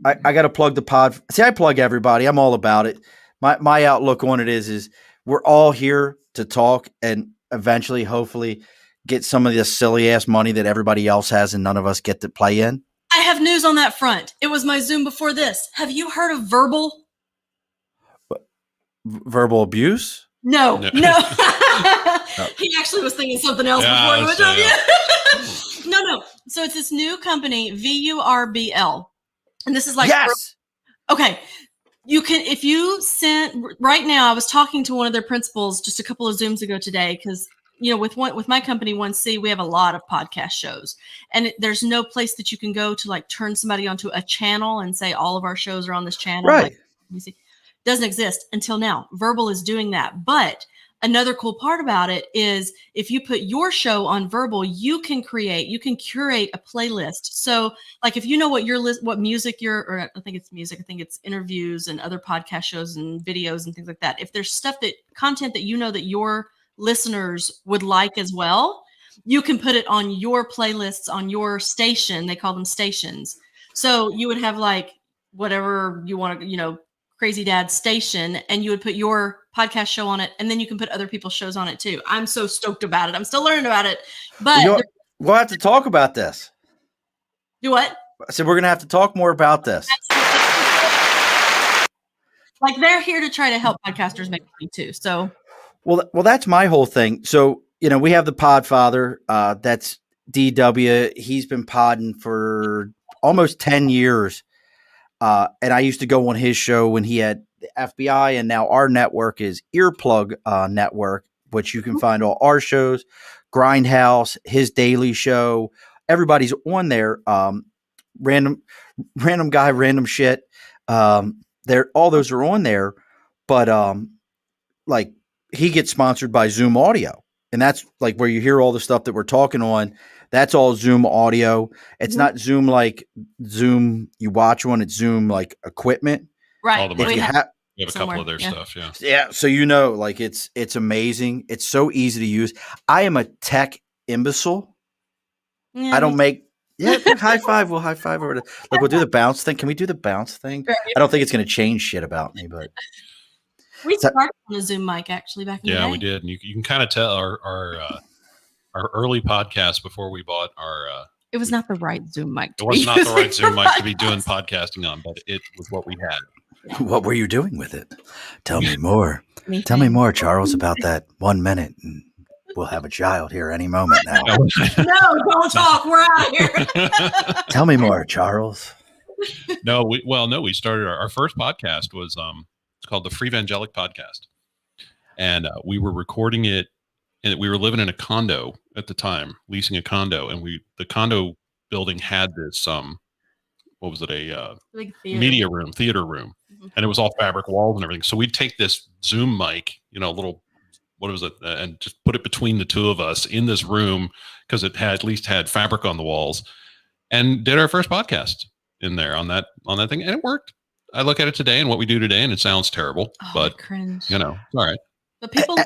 got to plug the pod. See, I plug everybody. I'm all about it. My outlook on it is we're all here to talk and eventually, hopefully, get some of this silly ass money that everybody else has and none of us get to play in. I have news on that front. It was my Zoom before this. Have you heard of Verbal? Verbal abuse? No. He actually was thinking something else before he went to you. No. So it's this new company, VURBL. And this is like yes. Okay. You can, if you send right now, I was talking to one of their principals just a couple of Zooms ago today, because with my company 1C, we have a lot of podcast shows, and there's no place that you can go to like turn somebody onto a channel and say all of our shows are on this channel. Right. Like, you see, doesn't exist until now. Verbal is doing that. But another cool part about it is if you put your show on Verbal, you can curate a playlist. So like if you know what music or I think it's music, I think it's interviews and other podcast shows and videos and things like that. If there's content that that your listeners would like as well, you can put it on your playlists on your station. They call them stations. So you would have like whatever you want to, Crazy Dad station, and you would put your podcast show on it, and then you can put other people's shows on it too. I'm so stoked about it. I'm still learning about it, but we'll have to talk about this. Do what? So we're going to have to talk more about this. Like they're here to try to help podcasters make money too. So, well, that's my whole thing. So, we have the Podfather, that's DW. He's been podding for almost 10 years. And I used to go on his show when he had the FBI, and now our network is Earplug Network, which you can find all our shows, Grindhouse, his daily show, everybody's on there. Random guy, random shit. All those are on there, but like he gets sponsored by Zoom Audio, and that's like where you hear all the stuff that we're talking on. That's all Zoom Audio. It's not Zoom like Zoom you watch one. It's Zoom like equipment. Right. If we you have we have a couple of their stuff. Yeah. Yeah. So like it's amazing. It's so easy to use. I am a tech imbecile. Yeah, I don't make. Yeah, high five. We'll high five over to. Like we'll do the bounce thing. Can we do the bounce thing? I don't think it's going to change shit about me, but we started on a Zoom mic actually back in the day. Yeah, we did, and you can kind of tell our early podcast before we bought our. It was not the right Zoom mic. It was not the right Zoom mic to be doing podcasting on, but it was what we had. What were you doing with it? Tell me more. Tell me more, Charles, about that 1 minute. And we'll have a child here any moment now. No, don't talk. We're out of here. Tell me more, Charles. We started our first podcast was it's called the Free Evangelic Podcast, and we were recording it, and we were living in a condo at the time, leasing a condo, and the condo building had this what was it, a media room, theater room, and it was all fabric walls and everything. So we'd take this Zoom mic, little. What was it? And just put it between the two of us in this room because it had at least had fabric on the walls, and did our first podcast in there on that thing, and it worked. I look at it today and what we do today, and it sounds terrible, but cringe. It's all right. But people,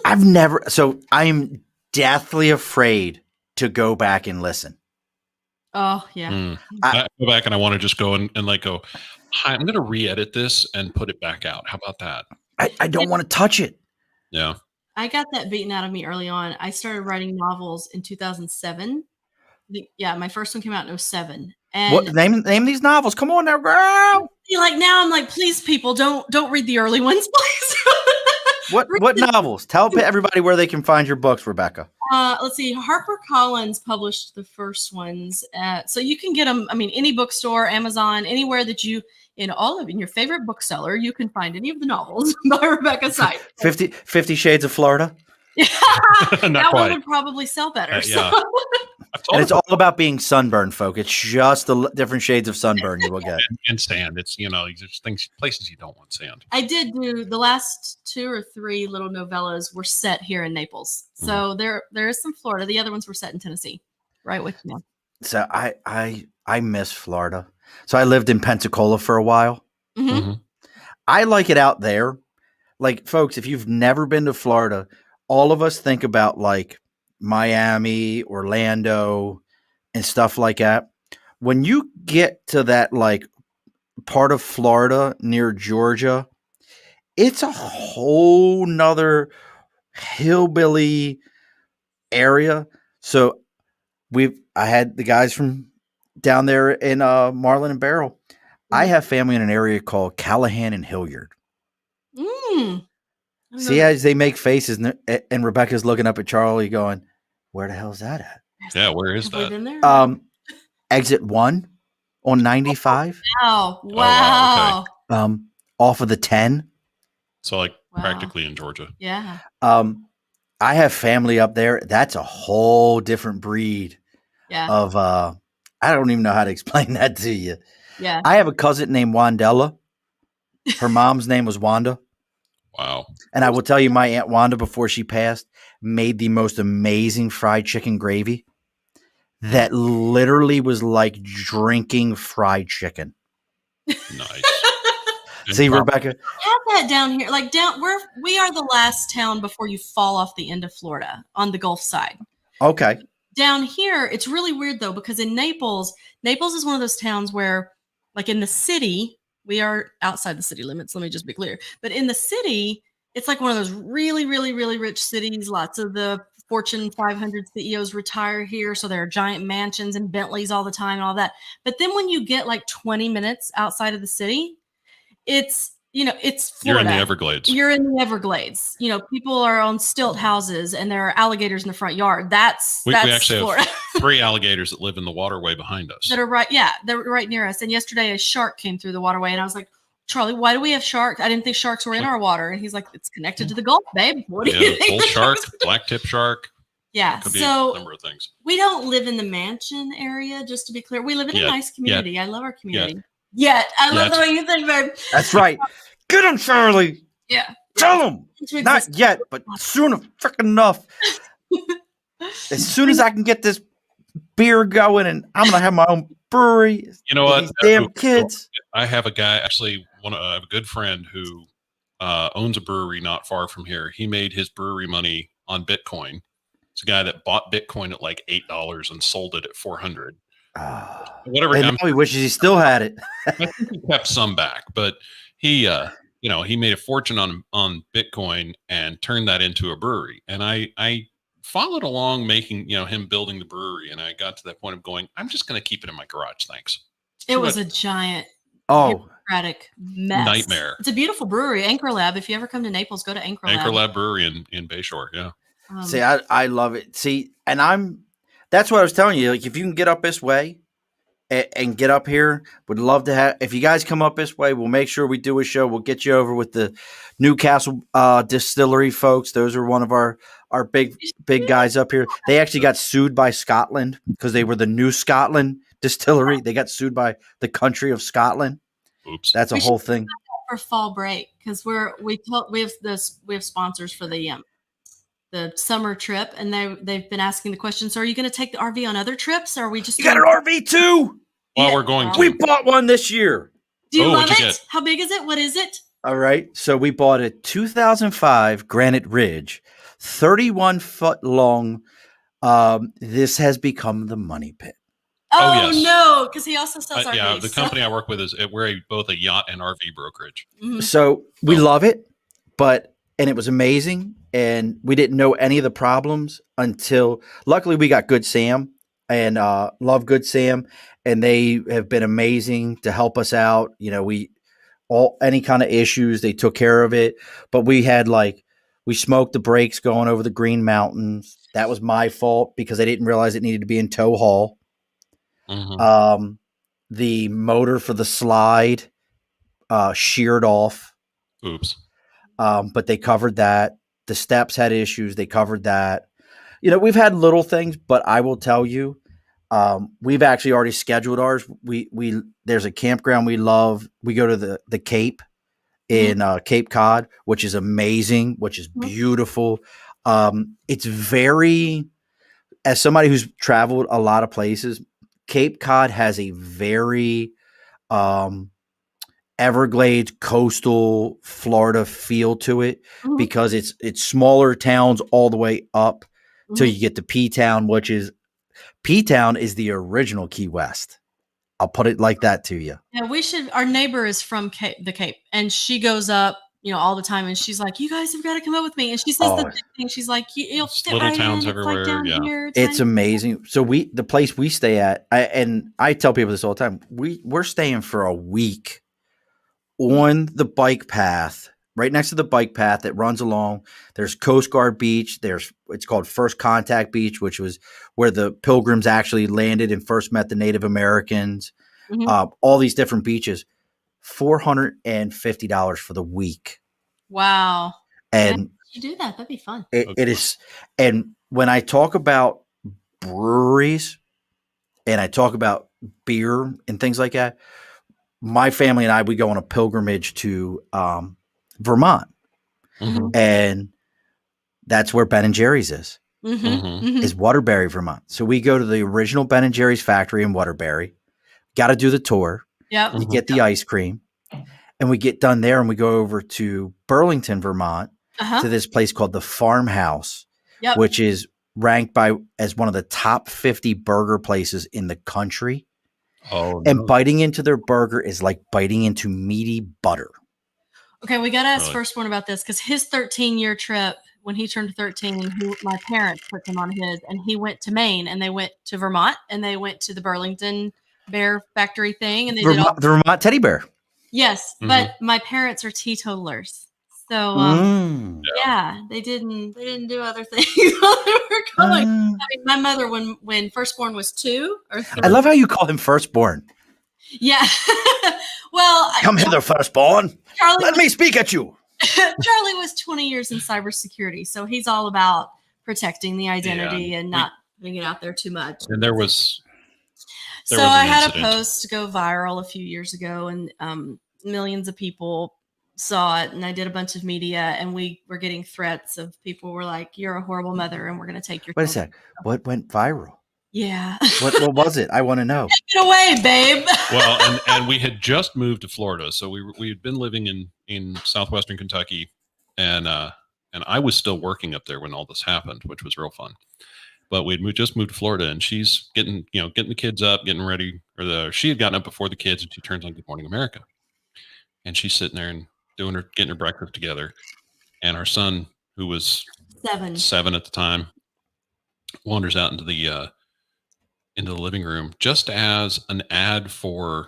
I'm deathly afraid to go back and listen. Oh yeah. I go back and I want to just go and like go, hi, I'm going to re-edit this and put it back out. How about that? I don't want to touch it. Yeah. I got that beaten out of me early on. I started writing novels in 2007. Yeah, my first one came out in 2007. And what name these novels? Come on now, girl. Like now I'm like, please, people, don't read the early ones, please. What novels? Tell everybody where they can find your books, Rebecca. Let's see. HarperCollins published the first ones. So you can get them, any bookstore, Amazon, anywhere that you, in your favorite bookseller, you can find any of the novels by Rebecca Seitz. 50 Shades of Florida? That one would probably sell better. Yeah. And it's all about being sunburned, folk. It's just the different shades of sunburn you will get. And sand. It's, there's places you don't want sand. I did do the last 2 or 3 little novellas were set here in Naples. So there is some Florida. The other ones were set in Tennessee, right with you. So I miss Florida. So I lived in Pensacola for a while. Mm-hmm. I like it out there. Like, folks, if you've never been to Florida, all of us think about like Miami, Orlando, and stuff like that. When you get to that like part of Florida near Georgia, it's a whole nother hillbilly area. So I had the guys from down there in Marlin and Barrel. I have family in an area called Callahan and Hilliard. See, as they make faces, and Rebecca's looking up at Charlie going, where the hell's that at? Yeah, where is that? Exit 1 on 95. Wow. Wow. Okay. Off of the 10. So like practically in Georgia. Yeah. I have family up there. That's a whole different breed of I don't even know how to explain that to you. Yeah. I have a cousin named Wandella. Her mom's name was Wanda. Wow. And I will tell you, my Aunt Wanda, before she passed, made the most amazing fried chicken gravy that literally was like drinking fried chicken. Nice. See, Rebecca? Have that down here. Like we are the last town before you fall off the end of Florida on the Gulf side. Okay. Down here, it's really weird though, because in Naples is one of those towns where, like in the city, we are outside the city limits. Let me just be clear. But in the city, it's like one of those really, really, really rich cities. Lots of the Fortune 500 CEOs retire here. So there are giant mansions and Bentleys all the time and all that. But then when you get like 20 minutes outside of the city, it's Florida. You're in the Everglades. You're in the Everglades. People are on stilt houses and there are alligators in the front yard. That's we actually Florida. have 3 alligators that live in the waterway behind us. That are right. Yeah, they're right near us. And yesterday a shark came through the waterway and I was like, Charlie, why do we have sharks? I didn't think sharks were in our water. And he's like, it's connected to the Gulf, babe. What do you think? Bull shark, black tip shark. Yeah. Could be So a number of things. we don't live in the mansion area, just to be clear. We live in a nice community. I love our community. I love the way you think, babe. That's right. Get him, Charlie. Yeah. Tell him. Not yet, but soon freaking enough. As soon as I can get this beer going, and I'm gonna have my own brewery. You know what? These damn kids. I have a guy, actually, I have a good friend who owns a brewery not far from here. He made his brewery money on Bitcoin. It's a guy that bought Bitcoin at like $8 and sold it at 400. Whatever. And now he wishes he still had it. I think he kept some back, but he made a fortune on Bitcoin and turned that into a brewery. And I followed along making, him building the brewery. And I got to that point of going, I'm just going to keep it in my garage. Thanks. It was a giant bureaucratic mess. Nightmare. It's a beautiful brewery. Anchor Lab. If you ever come to Naples, go to Anchor Lab. Anchor Lab Brewery in Bayshore. Yeah. See, I love it. See, and that's what I was telling you. Like, if you can get up this way and get up here, would love to have, if you guys come up this way, we'll make sure we do a show. We'll get you over with the Newcastle distillery folks. Those are one of our big guys up here. They actually got sued by Scotland because they were the New Scotland distillery. They got sued by the country of Scotland. Oops. That's a whole thing. For fall break, because we have sponsors for the summer trip, and they've been asking the question. So, are you going to take the RV on other trips, or are we just? You got an RV too? Well, we're going to. We bought one this year. Do you love it? How big is it? What is it? All right. So we bought a 2005 Granite Ridge, 31-foot long. This has become the money pit. Oh, yes. No, because he also sells RVs. Yeah, the company I work with we're both a yacht and RV brokerage. Mm-hmm. So we love it, and it was amazing, and we didn't know any of the problems until, luckily, we got Good Sam, and love Good Sam, and they have been amazing to help us out. Any kind of issues, they took care of it. But we had we smoked the brakes going over the Green Mountains. That was my fault because I didn't realize it needed to be in tow haul. Mm-hmm. The motor for the slide sheared off. Oops. But they covered that. The steps had issues. They covered that. We've had little things, but I will tell you, we've actually already scheduled ours. There's a campground we love. We go to the Cape in Cape Cod, which is amazing, which is beautiful. It's very, as somebody who's traveled a lot of places, Cape Cod has a very Everglades coastal Florida feel to it because it's smaller towns all the way up till you get to P-Town, P-Town is the original Key West. I'll put it like that to you. Yeah, our neighbor is from the Cape, and she goes up, all the time, and she's like, "You guys have got to come up with me." And she says the same thing. She's like, "You'll fit little right towns in. everywhere. It's like down here. It's amazing. So the place we stay at, I tell people this all the time. We're staying for a week on the bike path, right next to the bike path that runs along. There's Coast Guard Beach. It's called First Contact Beach, which was where the Pilgrims actually landed and first met the Native Americans. All these different beaches. $450 for the week. Wow. And you do that. That'd be fun. It is. And when I talk about breweries and I talk about beer and things like that, my family and we go on a pilgrimage to Vermont. And that's where Ben and Jerry's is. Is Waterbury, Vermont. So we go to the original Ben and Jerry's factory in Waterbury. Got to do the tour. Yep. You get the ice cream. And we get done there and we go over to Burlington, Vermont, to this place called the Farmhouse, which is ranked as one of the top 50 burger places in the country. Oh, and biting into their burger is like biting into meaty butter. Okay, we got to ask Firstborn about this because his 13-year trip, when he turned 13, my parents put him on his, and he went to Maine, and they went to Vermont, and they went to the Burlington Bear Factory thing, and they did all the Vermont teddy bear. Yes, but my parents are teetotalers, so they didn't do other things while they were going. I mean, my mother, when Firstborn was 2 or 3. I love how you call him Firstborn. Yeah. Well, come hither, Firstborn. Let me speak at you. Charlie was 20 years in cybersecurity, so he's all about protecting the identity and not putting it out there too much. And there was I had incident. a post go viral a few years ago, and millions of people saw it, and I did a bunch of media, and we were getting threats of people were like, "You're a horrible mother, and we're going to take your." Wait a sec. What went viral? Yeah. What was it? I want to know. Take it away, babe. Well, and we had just moved to Florida, so we had been living in southwestern Kentucky, and I was still working up there when all this happened, which was real fun. But we had just moved to Florida, and she's getting the kids up, getting ready, she had gotten up before the kids, and she turns on Good Morning America, and she's sitting there and getting her breakfast together, and our son, who was 7 at the time, wanders out into the living room just as an ad for.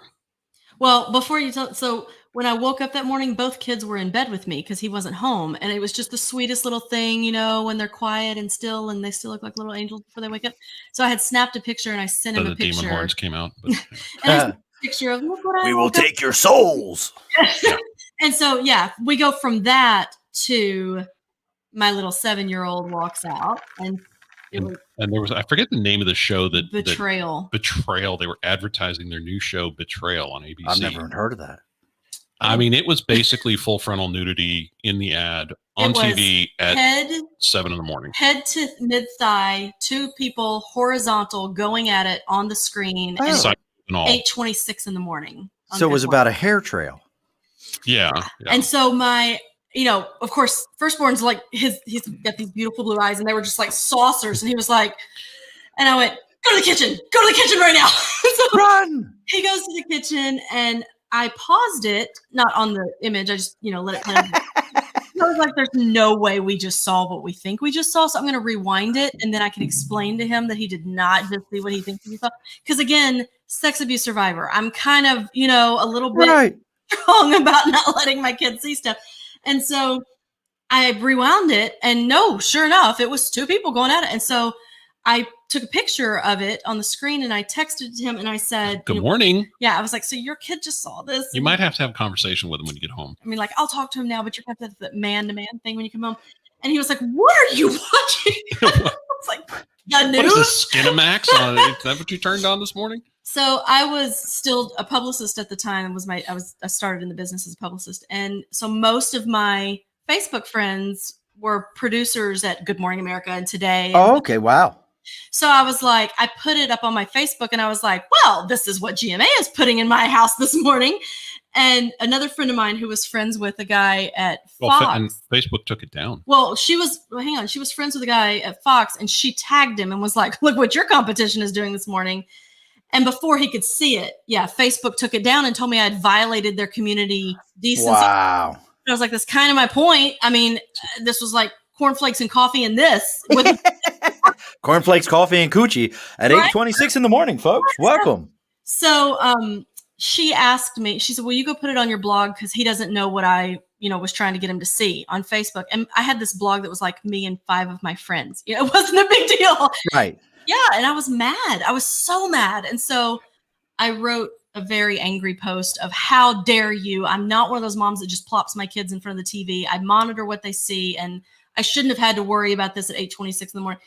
Well, before you tell, so when I woke up that morning, both kids were in bed with me because he wasn't home, and it was just the sweetest little thing, when they're quiet and still, and they still look like little angels before they wake up. So I had snapped a picture and I sent him a picture. The demon horns came out. But, and I sent a picture of, look what we will take your souls. And so, we go from that to my little 7-year-old walks out, and there was, I forget the name of the show that Betrayal. Betrayal. They were advertising their new show Betrayal on ABC. I've never heard of that. I mean, it was basically full frontal nudity in the ad on TV at 7 a.m. Head to mid thigh, 2 people horizontal going at it on the screen. Oh. And 8:26 in the morning. So it was about a hair trail. Yeah. And so my, of course, firstborn's like he's got these beautiful blue eyes, and they were just like saucers. And he was like, and I went, go to the kitchen right now. So Run. He goes to the kitchen, and I paused it, not on the image. I just, let it play. I was like, there's no way we just saw what we think we just saw. So I'm going to rewind it, and then I can explain to him that he did not just see what he thinks he saw. Because again, sex abuse survivor. I'm kind of, a little bit strong about not letting my kids see stuff. And so I rewound it, and no, sure enough, it was 2 people going at it. And so I took a picture of it on the screen, and I texted him, and I said, good morning. Yeah. I was like, so your kid just saw this. You might have to have a conversation with him when you get home. I mean, like, I'll talk to him now, but you're going to have that man-to-man thing when you come home. And he was like, what are you watching? I was like, the news? What is the Skinamax? Is that what you turned on this morning? So I was still a publicist at the time. I started in the business as a publicist. And so most of my Facebook friends were producers at Good Morning America and Today. Oh, okay. Wow. So I was like, I put it up on my Facebook, and I was like, well, this is what GMA is putting in my house this morning. And another friend of mine who was friends with a guy at Fox. And Facebook took it down. Well, she was friends with a guy at Fox, and she tagged him and was like, look what your competition is doing this morning. And before he could see it, Facebook took it down and told me I had violated their community decency. Wow. I was like, that's kind of my point. I mean, this was like cornflakes and coffee and this. With Cornflakes, coffee, and coochie at 8:26 in the morning, folks. Welcome. So she asked me, she said, will you go put it on your blog? Because he doesn't know what I, was trying to get him to see on Facebook. And I had this blog that was like me and 5 of my friends. It wasn't a big deal. Right. Yeah. And I was mad. I was so mad. And so I wrote a very angry post of how dare you? I'm not one of those moms that just plops my kids in front of the TV. I monitor what they see, and I shouldn't have had to worry about this at 8:26 in the morning.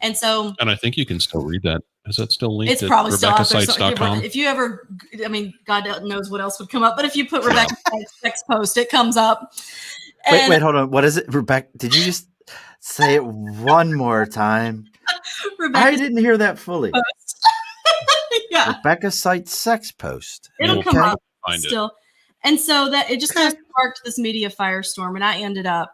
And so, and I think you can still read that. Is that still linked? It's probably still out there. RebecaSeitz.com? If you ever, I mean, God knows what else would come up, but if you put Rebecca Seitz sex post, it comes up. And Wait, hold on. What is it, Rebecca? Did you just say it one more time? I didn't hear that fully. Yeah. Rebecca Seitz sex post. It'll come up Find still. And so that it just kind of sparked this media firestorm, and I ended up,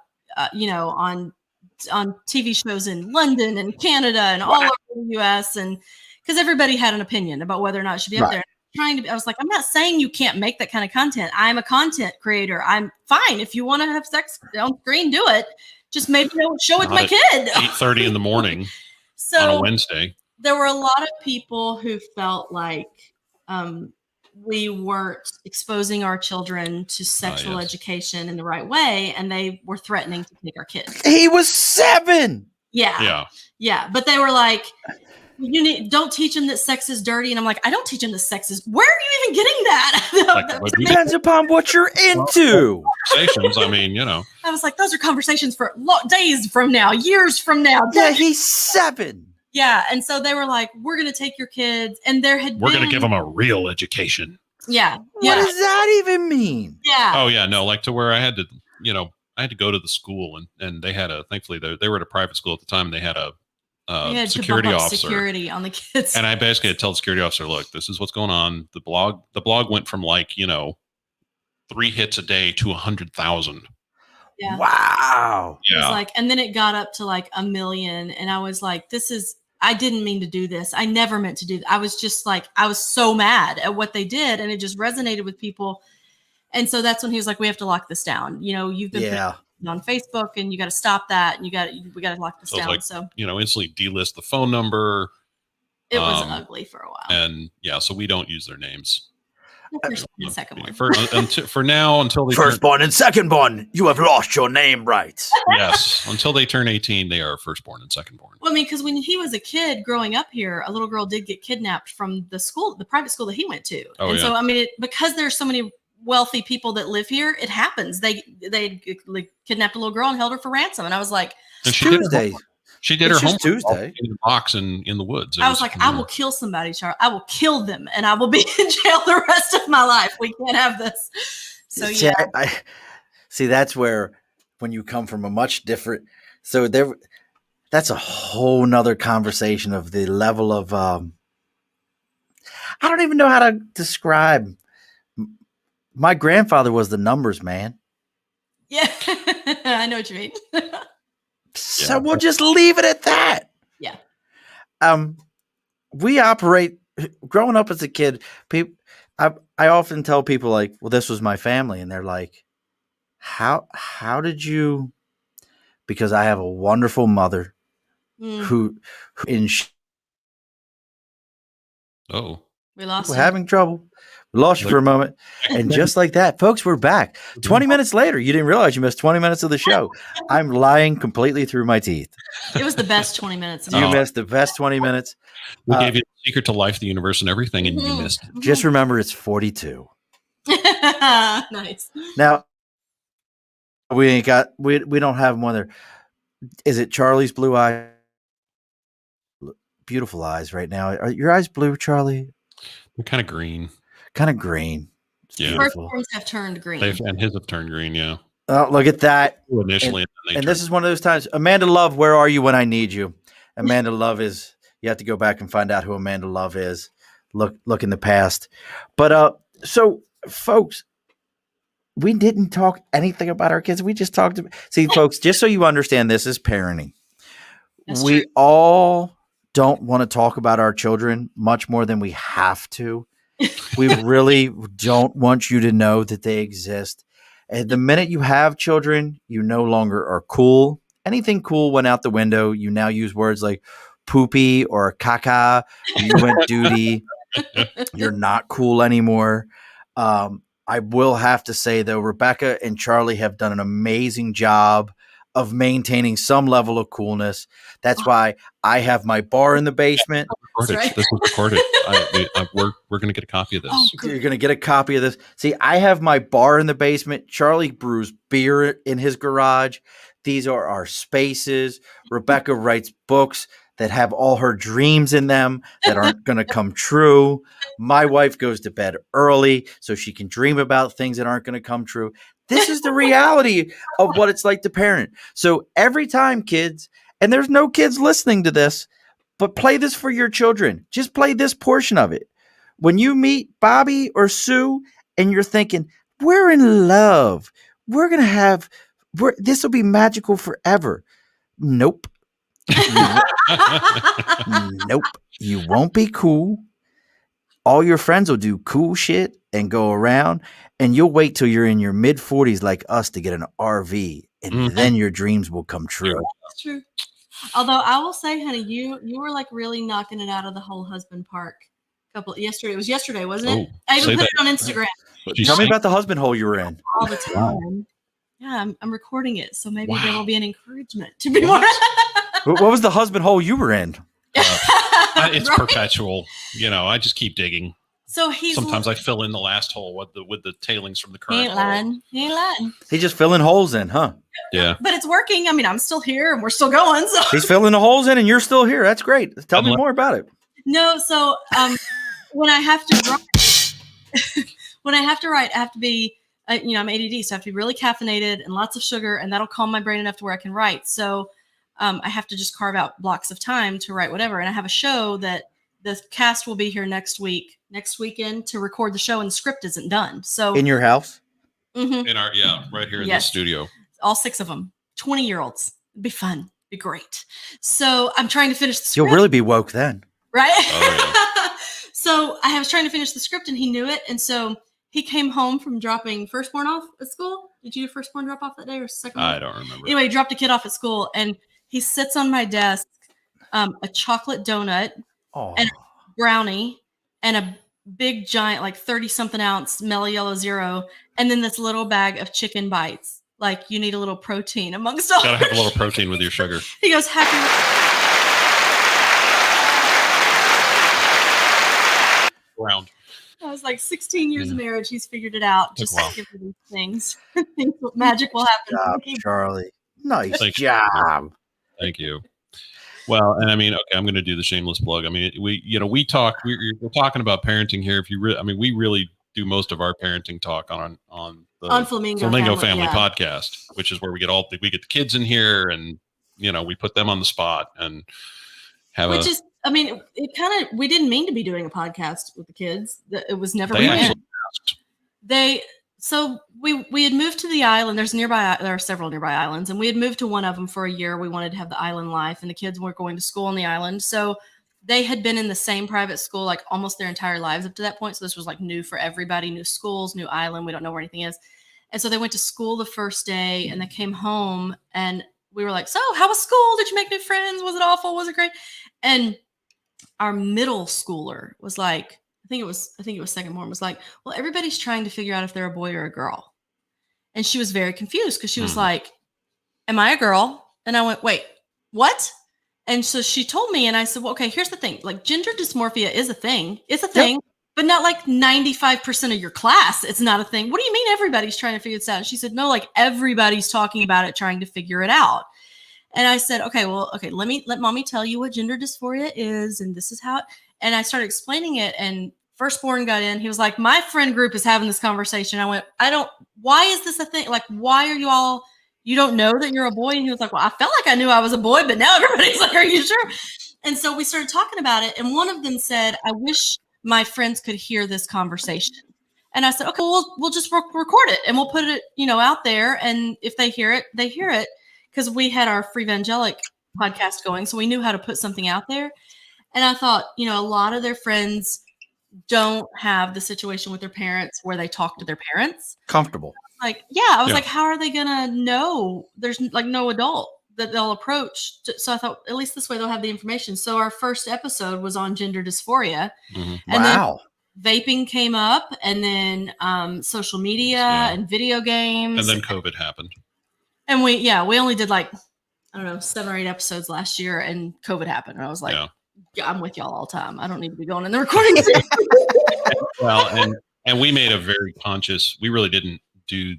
on TV shows in London and Canada and all over the US, and because everybody had an opinion about whether or not it should be up there. I was like, I'm not saying you can't make that kind of content. I'm a content creator. I'm fine. If you want to have sex on screen, do it. Just maybe don't show it to my kid. 8:30 in the morning so on a Wednesday. There were a lot of people who felt like we weren't exposing our children to sexual education in the right way, and they were threatening to take our kids. He was 7. Yeah. But they were like, don't teach them that sex is dirty. And I'm like, I don't teach them that sex is. Where are you even getting that? Depends upon what you're into. conversations. I mean, I was like, those are conversations for days from now, years from now. Yeah, he's 7. Yeah, and so they were like, we're going to take your kids, and we're going to give them a real education. Yeah. What does that even mean? Yeah. Oh yeah, no, like to where I had to, I had to go to the school, and they had thankfully they were at a private school at the time, and they had a security officer. Security on the kids. And I basically had to tell the security officer, look, this is what's going on. The blog went from 3 hits a day to 100,000. Yeah. Wow. Yeah. It was like, and then it got up to like 1 million. And I was like, I didn't mean to do this. I never meant to do that. I was just like, I was so mad at what they did. And it just resonated with people. And so that's when he was like, we have to lock this down. You've been on Facebook, and you got to stop that. And we got to lock this down. Like, so, instantly delist the phone number. It was ugly for a while. And so we don't use their names. First and second one. For now, until they firstborn and secondborn, you have lost your name rights. Yes, until they turn 18, they are firstborn and secondborn. Well, I mean, because when he was a kid growing up here, a little girl did get kidnapped from the private school that he went to. So, I mean, because there's so many wealthy people that live here, it happens. They kidnapped a little girl and held her for ransom, and I was like, Tuesday. She did her homework Tuesday in the box in the woods. I was like, I will kill somebody, Charlie. I will kill them, and I will be in jail the rest of my life. We can't have this. So yeah, I see. That's where when you come from a much different. So that's a whole nother conversation of the level of. I don't even know how to describe. My grandfather was the numbers man. Yeah, I know what you mean. So we'll just leave it at that. Yeah. We operate. Growing up as a kid, I often tell people like, "Well, this was my family," and they're like, "How did you?" Because I have a wonderful mother who we lost. We're having trouble. We lost you for a moment. And just like that, folks, we're back. 20 minutes later, you didn't realize you missed 20 minutes of the show. I'm lying completely through my teeth. It was the best 20 minutes. You missed the best 20 minutes. We gave you the secret to life, the universe, and everything, and you missed it. Just remember, it's 42. Nice. Now, we don't have one there. Is it Charlie's blue eye? Beautiful eyes right now. Are your eyes blue, Charlie? They're kind of green. Kind of green. It's yeah. Firstborns have turned green. And his have turned green, yeah. Oh, look at that. Initially. And this is one of those times. Amanda Love, where are you when I need you? Amanda Love is, you have to go back and find out who Amanda Love is. Look in the past. But so folks, we didn't talk anything about our kids. We just talked about, see, folks, just so you understand, this is parenting. That's we true. all don't want to talk about our children much more than we have to. We really don't want you to know that they exist. And the minute you have children, you no longer are cool. Anything cool went out the window. You now use words like poopy or caca. You went duty. You're not cool anymore. I will have to say, though, Rebecca and Charlie have done an amazing job of maintaining some level of coolness. That's why I have my bar in the basement. Right. This was recorded. We're going to get a copy of this. Oh, You're going to get a copy of this. See, I have my bar in the basement. Charlie brews beer in his garage. These are our spaces. Rebecca writes books that have all her dreams in them that aren't going to come true. My wife goes to bed early so she can dream about things that aren't going to come true. This is the reality of what it's like to parent. So every time, kids, and there's no kids listening to this, but play this for your children. Just play this portion of it. When you meet Bobby or Sue and you're thinking, we're in love. This will be magical forever. Nope. Nope. You won't be cool. All your friends will do cool shit and go around, and you'll wait till you're in your mid-40s like us to get an RV, and then your dreams will come true. That's true. Although I will say, honey, you were like really knocking it out of the whole husband park. Yesterday. It was yesterday, wasn't it? I even put it on Instagram. Tell me about the husband hole you were in. All the time. Wow. Yeah, I'm recording it, so maybe there will be an encouragement to be more. What was the husband hole you were in? It's right? Perpetual. I just keep digging. So he's Sometimes I fill in the last hole with the tailings from the he current ain't hole. lying. He ain't lying. He's just filling holes in, huh? Yeah. But it's working. I mean, I'm still here and we're still going. So He's filling the holes in, and you're still here. That's great. Tell me more about it. no. So when I have to write, I have to be. I'm ADD, so I have to be really caffeinated and lots of sugar, and that'll calm my brain enough to where I can write. So I have to just carve out blocks of time to write whatever. And I have a show that the cast will be here next weekend to record the show, and the script isn't done. So In your house? Mhm. In our right here in the studio. All 6 of them, 20-year-olds. It'd be fun. It'd be great. So I'm trying to finish the script. You'll really be woke then. Right? Oh, So I was trying to finish the script, and he knew it. And so he came home from dropping firstborn off at school. Did you do firstborn drop off that day or second? I don't remember. Anyway, he dropped a kid off at school, and he sits on my desk, a chocolate donut and a brownie and a big giant, like 30-something ounce Mellow Yellow Zero, and then this little bag of chicken bites. Like, you need a little protein amongst all. Gotta have a little protein with your sugar. He goes, happy. Round. I was like, 16 years of marriage, he's figured it out. Just Wow. give me these things. Magic will happen. Good job, Charlie. Nice Thank job. Thank you. Well, and I mean, okay, I'm going to do the shameless plug. I mean, we're talking about parenting here. If you we really do most of our parenting talk on the Flamingo Family podcast, which is where we get the kids in here, and we put them on the spot and have we didn't mean to be doing a podcast with the kids. It was never they planned. actually asked. So we had moved to the island. There are several nearby islands, and we had moved to one of them for a year. We wanted to have the island life, and the kids were going to school on the island. So they had been in the same private school like almost their entire lives up to that point. So this was like new for everybody, new schools, new island. We don't know where anything is. And so they went to school the first day, and they came home, and we were like, so how was school? Did you make new friends? Was it awful? Was it great? And our middle schooler was like, I think it was second born, was like, well, everybody's trying to figure out if they're a boy or a girl. And she was very confused because she was like, am I a girl? And I went, wait, what? And so she told me, and I said, well, okay, here's the thing. Like, gender dysmorphia is a thing. It's a thing, but not like 95% of your class. It's not a thing. What do you mean everybody's trying to figure this out? And she said, no, like everybody's talking about it, trying to figure it out. And I said, okay, let mommy tell you what gender dysphoria is. And this is how, and I started explaining it, and firstborn got in. He was like, my friend group is having this conversation. I went, why is this a thing? Like, why are you don't know that you're a boy? And he was like, well, I felt like I knew I was a boy, but now everybody's like, are you sure? And so we started talking about it. And one of them said, I wish my friends could hear this conversation. And I said, okay, we'll just record it, and we'll put it, out there. And if they hear it, they hear it. Because we had our Free Evangelic podcast going, so we knew how to put something out there. And I thought, a lot of their friends don't have the situation with their parents where they talk to their parents. Comfortable. Like, I was like, how are they going to know? There's like no adult that they'll approach. So I thought, at least this way they'll have the information. So our first episode was on gender dysphoria. Mm-hmm. And wow. Then vaping came up, and then social media and video games. And then COVID happened. And we only did 7 or 8 episodes last year, and COVID happened. And I was like, I'm with y'all all the time. I don't need to be going in the recording. Well, and we made a very conscious, we really didn't do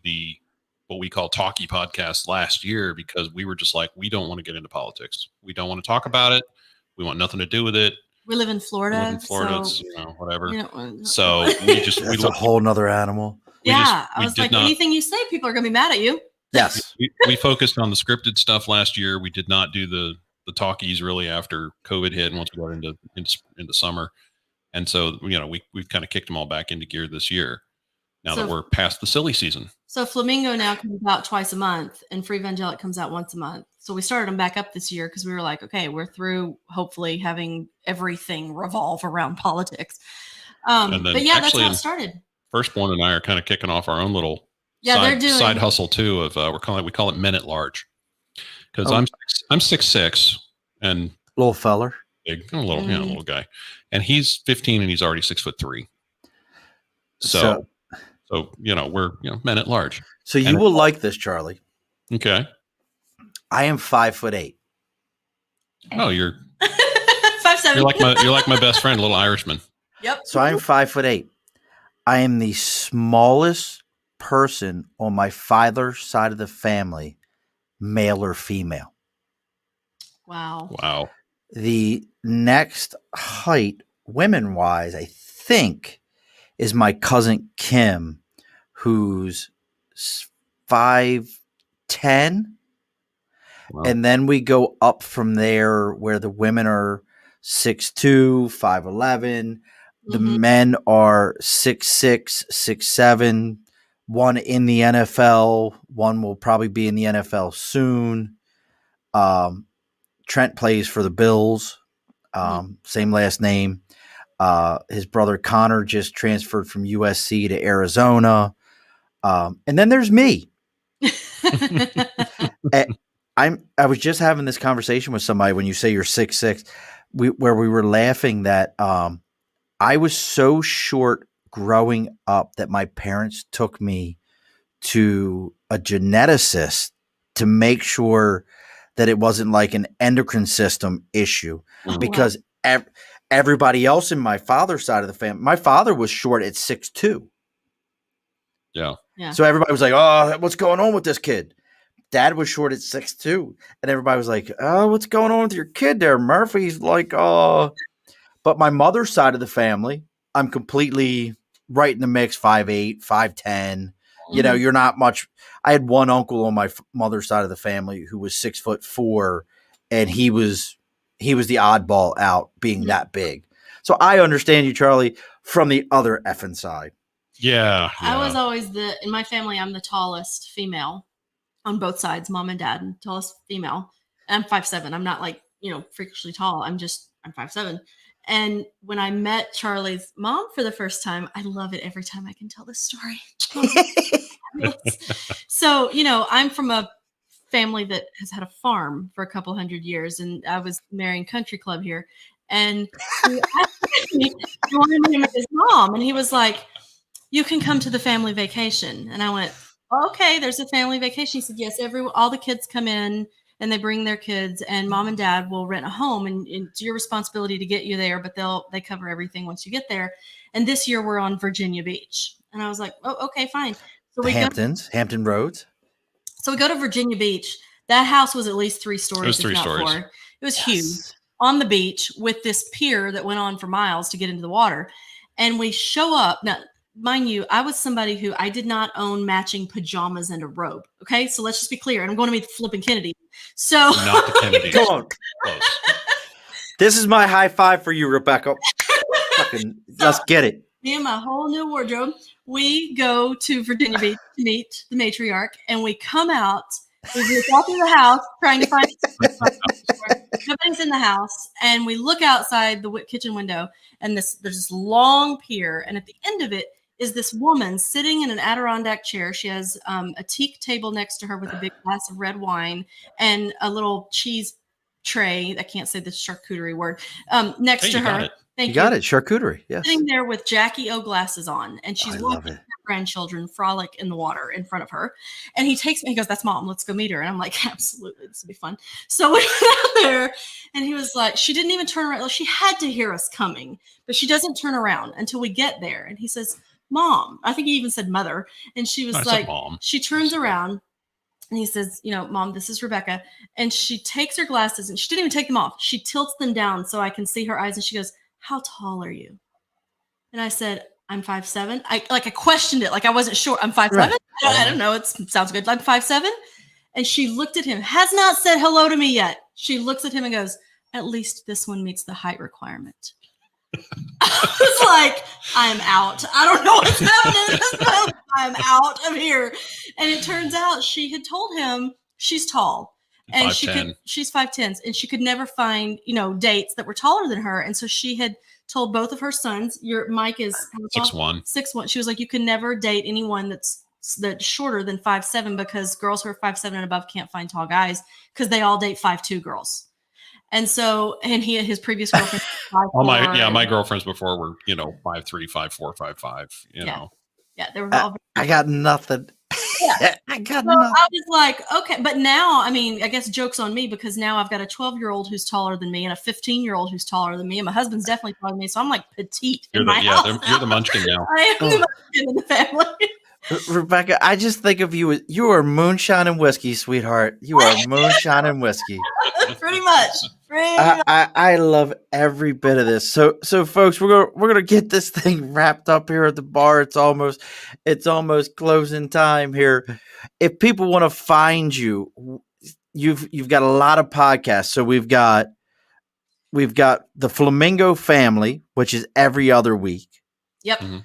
what we call talkie podcast last year, because we were just like, we don't want to get into politics. We don't want to talk about it. We want nothing to do with it. We live in Florida. So, it's, whatever. So it's a whole nother animal. I was like, anything you say, people are going to be mad at you. Yes. We focused on the scripted stuff last year. We did not do the talkies really after COVID hit, and once we got into summer. And so, we've kind of kicked them all back into gear this year, now that we're past the silly season. So Flamingo now comes out twice a month, and Free Evangelic comes out once a month. So we started them back up this year because we were like, okay, we're through hopefully having everything revolve around politics. But that's how it started. Firstborn and I are kind of kicking off our own little side hustle too of we call it Men at Large, because I'm 6'6" and little feller, big, little guy, and he's 15 and he's already 6'3". So we're men at large. So you will like this, Charlie. Okay. I am 5'8". Oh, you're 5'7". You're like my best friend, little Irishman. Yep. So I'm 5'8". I am the smallest person on my father's side of the family, male or female. Wow. Wow. The next height, women wise, I think, is my cousin Kim, who's 5'10". Wow. And then we go up from there where the women are 6'2", 5'11". The men are 6'6", 6'7". One in the NFL. One will probably be in the NFL soon. Trent plays for the Bills. Same last name. His brother Connor just transferred from USC to Arizona. And then there's me. I was just having this conversation with somebody when you say you're 6'6", where we were laughing that I was so short growing up that my parents took me to a geneticist to make sure that it wasn't like an endocrine system issue, because everybody else in my father's side of the family, my father was short at 6'2". Yeah. So everybody was like, "Oh, what's going on with this kid?" Dad was short at 6'2", and everybody was like, "Oh, what's going on with your kid there, Murphy's like, oh." But my mother's side of the family, I'm completely right in the mix, 5'8", 5'10". You know, you're not much. I had one uncle on my mother's side of the family who was 6'4", and he was the oddball out, being that big. So I understand you, Charlie, from the other effing side. Yeah. I was always in my family, I'm the tallest female on both sides, mom and dad, and tallest female. And I'm 5'7". I'm not like, freakishly tall. I'm 5'7". And when I met Charlie's mom for the first time, I love it every time I can tell this story. So, I'm from a family that has had a farm for a couple hundred years, and I was marrying country club here. And he asked me, he wanted me to meet his mom, and he was like, "You can come to the family vacation." And I went, "Okay, there's a family vacation." He said, "Yes, all the kids come in and they bring their kids, and mom and dad will rent a home, and it's your responsibility to get you there, but they cover everything once you get there. And this year we're on Virginia Beach." And I was like, "Oh, okay, fine." So Hampton Roads. So we go to Virginia Beach. That house was at least 3 stories. It was 3 stories. 4. It was huge, on the beach with this pier that went on for miles to get into the water. And we show up. Now, mind you, I was somebody who I did not own matching pajamas and a robe. Okay, so let's just be clear. And I'm going to meet flipping Kennedy. So not the Kennedy. Come on. Close. This is my high five for you, Rebecca. Let's get it. Me and my whole new wardrobe. We go to Virginia Beach to meet the matriarch, and we come out. We walk through the house trying to find nobody's in the house, and we look outside the kitchen window, and there's this long pier, and at the end of it is this woman sitting in an Adirondack chair. She has a teak table next to her with a big glass of red wine and a little cheese tray. I can't say the charcuterie word next to her. You got it. Charcuterie. Yes. Sitting there with Jackie O glasses on, and she's watching her grandchildren frolic in the water in front of her. And he takes me, he goes, "That's Mom. Let's go meet her." And I'm like, "Absolutely. This will be fun." So we went out there, and he was like, she didn't even turn around. She had to hear us coming, but she doesn't turn around until we get there. And he says, "Mom." I think he even said mother. And she was like, Mom. She turns around. And he says, "Mom, this is Rebecca." And she takes her glasses, and she didn't even take them off. She tilts them down so I can see her eyes. And she goes, "How tall are you?" And I said, "I'm 5'7". I questioned it. Like I wasn't sure. I'm 5'7". Right. I don't know. It sounds good. I'm 5'7". And she looked at him, has not said hello to me yet. She looks at him and goes, "At least this one meets the height requirement." I was like, I'm out. I don't know what's happening. I'm out of here. And it turns out she had told him she's tall. And she's 5'10", and she could never find, dates that were taller than her. And so she had told both of her sons, Mike is 6'1". 6'1". She was like, "You can never date anyone that's shorter than 5'7", because girls who are 5'7" and above can't find tall guys, because they all date 5'2" girls." And so, and his previous girlfriend. My girlfriends before were, 5'3", 5'4", 5'5", you know. Yeah, they were all. I got nothing. Yeah. I got So nothing. I was like, okay, but now, I mean, I guess joke's on me because now I've got a 12-year-old who's taller than me and a 15-year-old who's taller than me, and my husband's definitely taller than me, so I'm like petite in my house. You're the munchkin now. I am the munchkin in the family. Rebecca, I just think of you as you are moonshine and whiskey, sweetheart. You are moonshine and whiskey. Pretty much. I love every bit of this. So folks, we're gonna get this thing wrapped up here at the bar. It's almost closing time here. If people want to find you, you've got a lot of podcasts. So we've got the Flamingo Family, which is every other week. Yep. Mm-hmm.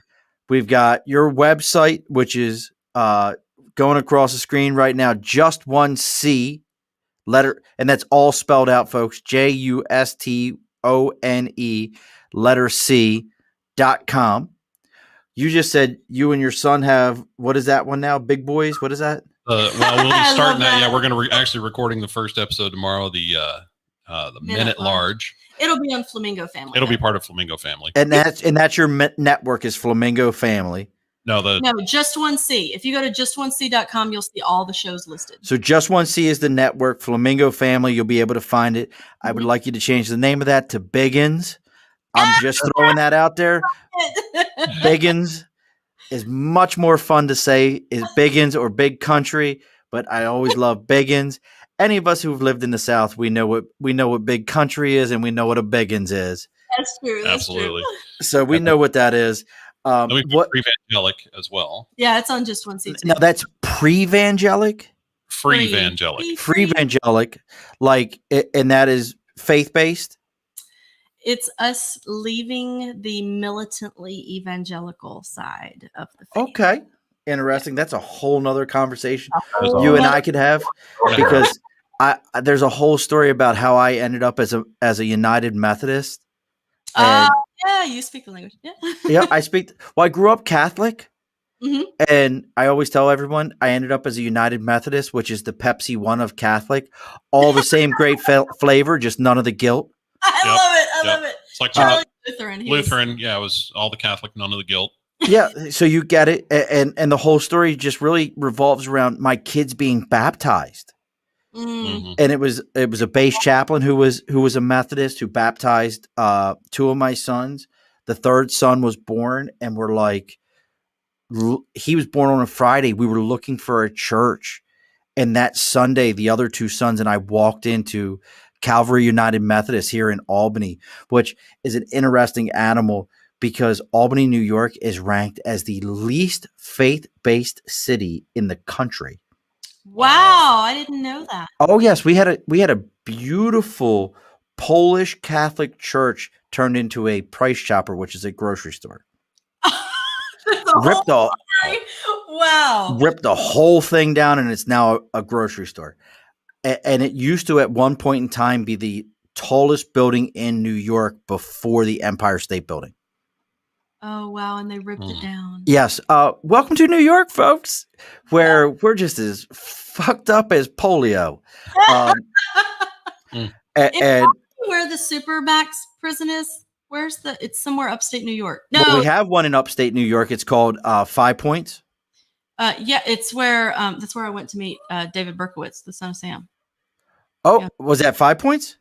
We've got your website, which is going across the screen right now. Just one C letter, and that's all spelled out, folks. JUSTONE letter C.com. You just said you and your son have, what is that one now? Big Boys? What is that? Well, we'll be starting that. Yeah, we're going to actually recording the first episode tomorrow. The Minute Large. It'll be on Flamingo Family. It'll be part of Flamingo Family. And that's your network is Flamingo Family. No, Just One C. If you go to justonec.com, you'll see all the shows listed. So Just One C is the network, Flamingo Family. You'll be able to find it. I would like you to change the name of that to Biggins. I'm just throwing that out there. Biggins is much more fun to say is Biggins or Big Country, but I always love Biggins. Any of us who've lived in the South, we know what Big Country is, and we know what a Biggins is. That's true. Absolutely. True. So we know what that is. What Pre-Vangelic as well. Yeah, it's on Just One C. Now that's Pre-Vangelic? Free-Vangelic. Free-Vangelic, and that is faith-based? It's us leaving the militantly evangelical side of the faith. Okay. Interesting. That's a whole nother conversation you and I could have, because there's a whole story about how I ended up as a United Methodist. Yeah, you speak the language. Yeah. Yeah, I speak. Well, I grew up Catholic, mm-hmm. and I always tell everyone I ended up as a United Methodist, which is the Pepsi one of Catholic. All the same great flavor, just none of the guilt. I love it. It's like Charlie Lutheran. Lutheran, yeah, it was all the Catholic, none of the guilt. Yeah, so you get it, and the whole story just really revolves around my kids being baptized. Mm-hmm. And it was a base chaplain who was a Methodist who baptized two of my sons. The third son was born, and we're like, he was born on a Friday. We were looking for a church, and that Sunday, the other two sons and I walked into Calvary United Methodist here in Albany, which is an interesting animal because Albany, New York is ranked as the least faith-based city in the country. Wow, I didn't know that. Oh yes, we had a beautiful Polish Catholic church turned into a Price Chopper, which is a grocery store. Ripped the whole thing down, and it's now a grocery store. And it used to, at one point in time, be the tallest building in New York before the Empire State Building. Oh, wow. And they ripped it down. Yes. Welcome to New York, folks, where we're just as fucked up as polio. And where the Supermax prison is? It's somewhere upstate New York. No, well, we have one in upstate New York. It's called 5 Points. Yeah, it's where that's where I went to meet David Berkowitz, the son of Sam. Oh, yeah. Was that 5 Points?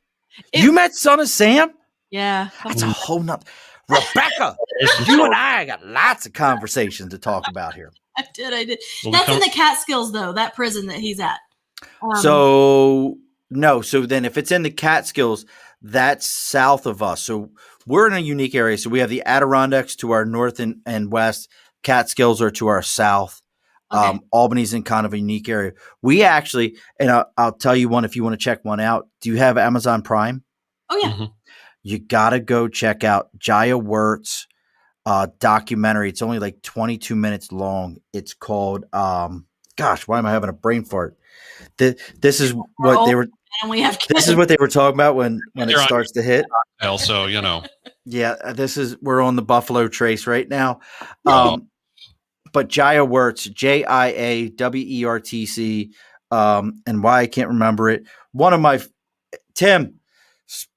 You met Son of Sam? Yeah. That's a whole nother. Rebecca, you and I got lots of conversations to talk about here. I did. That's in the Catskills, though, that prison that he's at. So then if it's in the Catskills, that's south of us. So we're in a unique area. So we have the Adirondacks to our north and west. Catskills are to our south. Okay. Albany's in kind of a unique area. We actually, and I'll tell you one if you want to check one out. Do you have Amazon Prime? Oh, yeah. Mm-hmm. You got to go check out Jaya Wirt's documentary. It's only like 22 minutes long. It's called, gosh, why am I having a brain fart? This is what they were. And we have kids. This is what they were talking about when it starts to hit. Also, Yeah, we're on the Buffalo Trace right now. But Jaya Wirt's, JIAWERTC, and why I can't remember it. One of my Tim,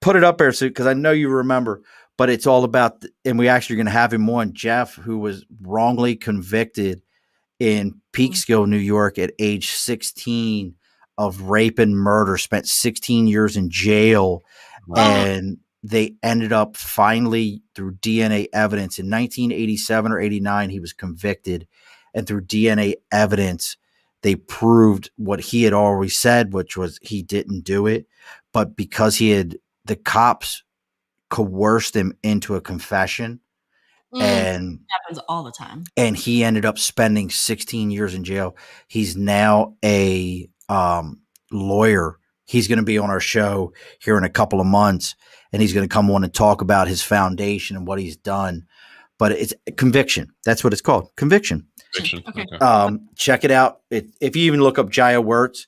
put it up there because I know you remember. But it's all about, and we actually are going to have him on, Jeff, who was wrongly convicted in Peekskill, New York at age 16 of rape and murder, spent 16 years in jail. And they ended up finally, through DNA evidence, in 1987 or 89, he was convicted. And through DNA evidence, they proved what he had always said, which was he didn't do it. But because the cops coerced him into a confession. And happens all the time. And he ended up spending 16 years in jail. He's now a lawyer. He's going to be on our show here in a couple of months, and he's going to come on and talk about his foundation and what he's done. But it's conviction. That's what it's called. Conviction. Okay. Check it out. If you even look up Jaya Wirtz,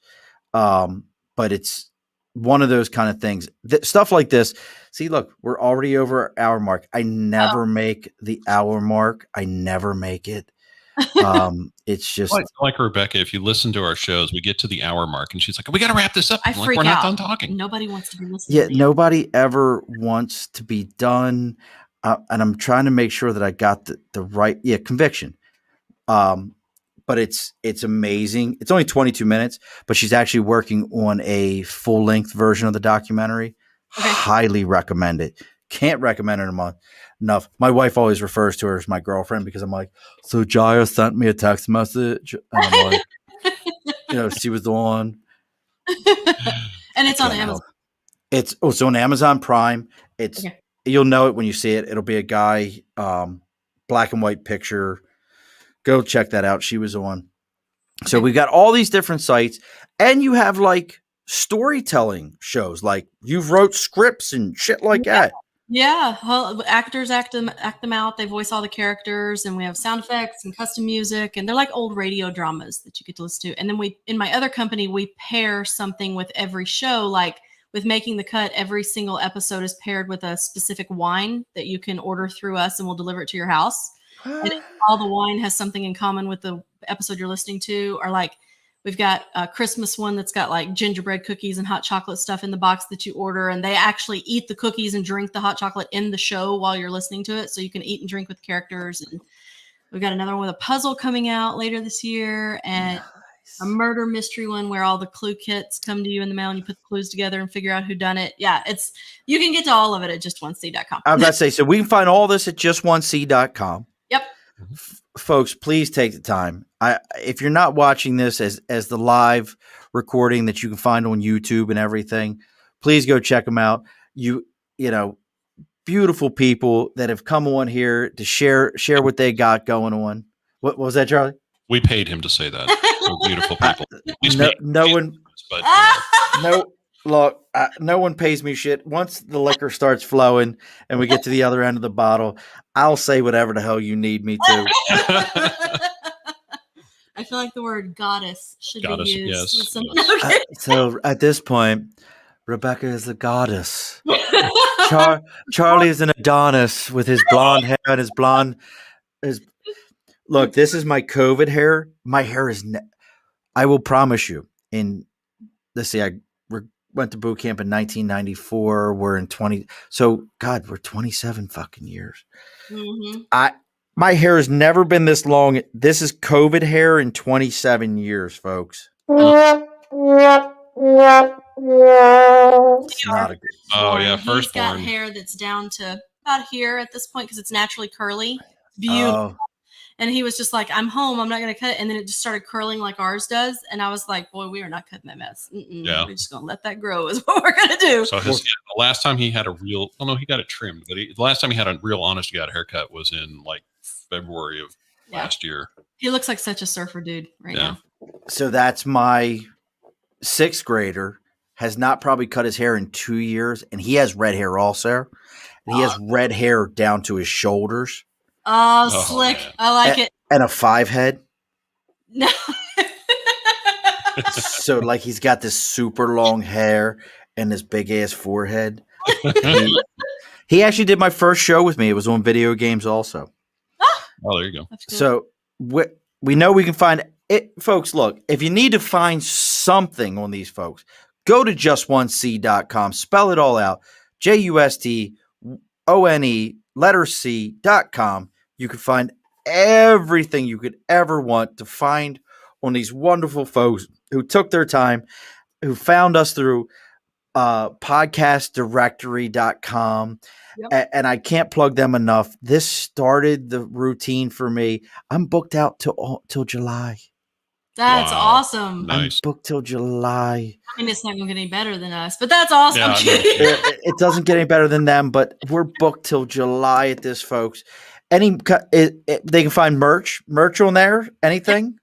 but it's one of those kind of things. Stuff like this. See, look, we're already over our hour mark. I never make the hour mark. I never make it. It's just like Rebecca. If you listen to our shows, we get to the hour mark, and she's like, "We got to wrap this up." We're not done talking. Nobody wants to be listening. Yeah, nobody ever wants to be done. And I'm trying to make sure that I got the right conviction. But it's amazing. It's only 22 minutes, but she's actually working on a full length version of the documentary. Okay. Highly recommend it. Can't recommend it enough. My wife always refers to her as my girlfriend because I'm like, so Jaya sent me a text message, and I'm like, she was the one. And it's on Amazon. It's on Amazon Prime. You'll know it when you see it. It'll be a guy, black and white picture. Go check that out. She was on. So we've got all these different sites, and you have like storytelling shows, like you've wrote scripts and shit like that. Yeah, actors act them out. They voice all the characters, and we have sound effects and custom music, and they're like old radio dramas that you get to listen to. And then in my other company, we pair something with every show. Like with Making the Cut, every single episode is paired with a specific wine that you can order through us, and we'll deliver it to your house. And all the wine has something in common with the episode you're listening to, or like we've got a Christmas one that's got like gingerbread cookies and hot chocolate stuff in the box that you order. And they actually eat the cookies and drink the hot chocolate in the show while you're listening to it. So you can eat and drink with characters. And we've got another one with a puzzle coming out later this year, and a murder mystery one where all the clue kits come to you in the mail and you put the clues together and figure out who done it. Yeah, you can get to all of it at justonec.com. I was about to say, so we can find all this at justonec.com. Yep. Folks, please take the time. If you're not watching this as the live recording that you can find on YouTube and everything, please go check them out. You know, beautiful people that have come on here to share what they got going on. What was that, Charlie? We paid him to say that. We're beautiful people. No one pays me shit. Once the liquor starts flowing and we get to the other end of the bottle, I'll say whatever the hell you need me to. I feel like the word goddess should be used. Yes. Okay. So at this point, Rebecca is a goddess. Charlie is an Adonis with his blonde hair and his blonde. Look, this is my COVID hair. My hair is. I will promise you. Let's see. I went to boot camp in 1994. We're in 20. So God, we're 27 fucking years. Mm-hmm. My hair has never been this long. This is COVID hair in 27 years, folks. It's not a good. Oh yeah, He's got hair that's down to about here at this point because it's naturally curly. Beautiful. And he was just like, I'm home. I'm not going to cut it. And then it just started curling like ours does. And I was like, boy, we are not cutting that mess. Yeah. We're just going to let that grow is what we're going to do. So the last time he had he got it trimmed. But the last time he had a real honest to God haircut was in like February of last year. He looks like such a surfer dude right now. So that's my 6th grader. Has not probably cut his hair in 2 years. And he has red hair also. And he has red hair down to his shoulders. Oh, slick. Man. I like it. And a 5 head. No. So like he's got this super long hair and this big ass forehead. He actually did my first show with me. It was on video games also. Oh, there you go. Cool. So we know we can find it. Folks, look, if you need to find something on these folks, go to justonec.com. Spell it all out. JUSTONE C.com. You can find everything you could ever want to find on these wonderful folks who took their time, who found us through podcastdirectory.com. Yep. And I can't plug them enough. This started the routine for me. I'm booked out till July. That's Wow. awesome. Nice. I'm booked till July. I mean, it's not going to get any better than us, but that's awesome. Yeah, It doesn't get any better than them, but we're booked till July at this, folks. They can find merch on there. Anything? Yep.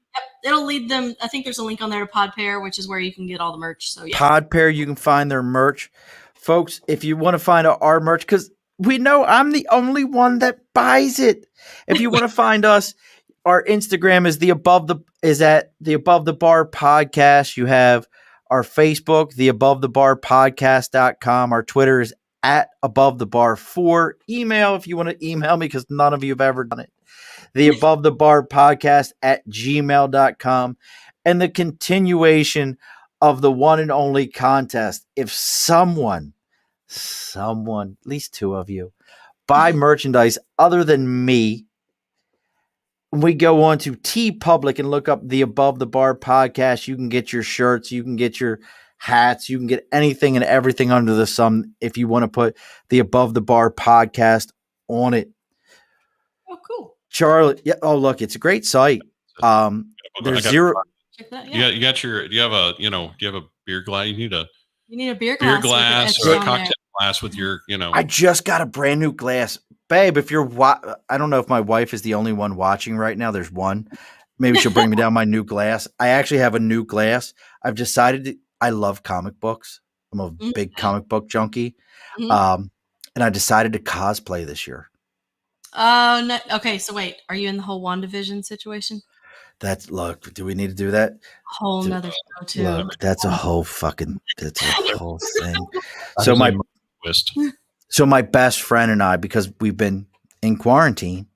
It'll lead them. I think there's a link on there to Podpair, which is where you can get all the merch. So yeah, Podpair, you can find their merch, folks. If you want to find our merch, because we know I'm the only one that buys it. If you want to find us, our Instagram is at the Above the Bar Podcast. You have our Facebook, the Above the Bar Podcast.com. Our Twitter is at Above the Bar 4. Email if you want to email me, because none of you have ever done it. The Above the Bar Podcast at gmail.com. And the continuation of the one and only contest. If someone, at least two of you, buy merchandise other than me, we go on to TeePublic and look up the Above the Bar Podcast. You can get your shirts, you can get your hats, you can get anything and everything under the sun if you want to put the Above the Bar Podcast on it. Oh, cool. Charlie, yeah. Oh, look, it's a great site. There's zero. Check that. Yeah. Do you have a beer glass? You need a beer beer glass or a cocktail glass with your, I just got a brand new glass. Babe, if you're I don't know if my wife is the only one watching right now. There's one. Maybe she'll bring me down my new glass. I actually have a new glass. I've decided I love comic books. I'm a big comic book junkie. And I decided to cosplay this year. Oh, no. Okay. So wait, are you in the whole WandaVision situation? Look, do we need to do that? Whole nother show too. Look, that's a whole thing. So my best friend and I, because we've been in quarantine,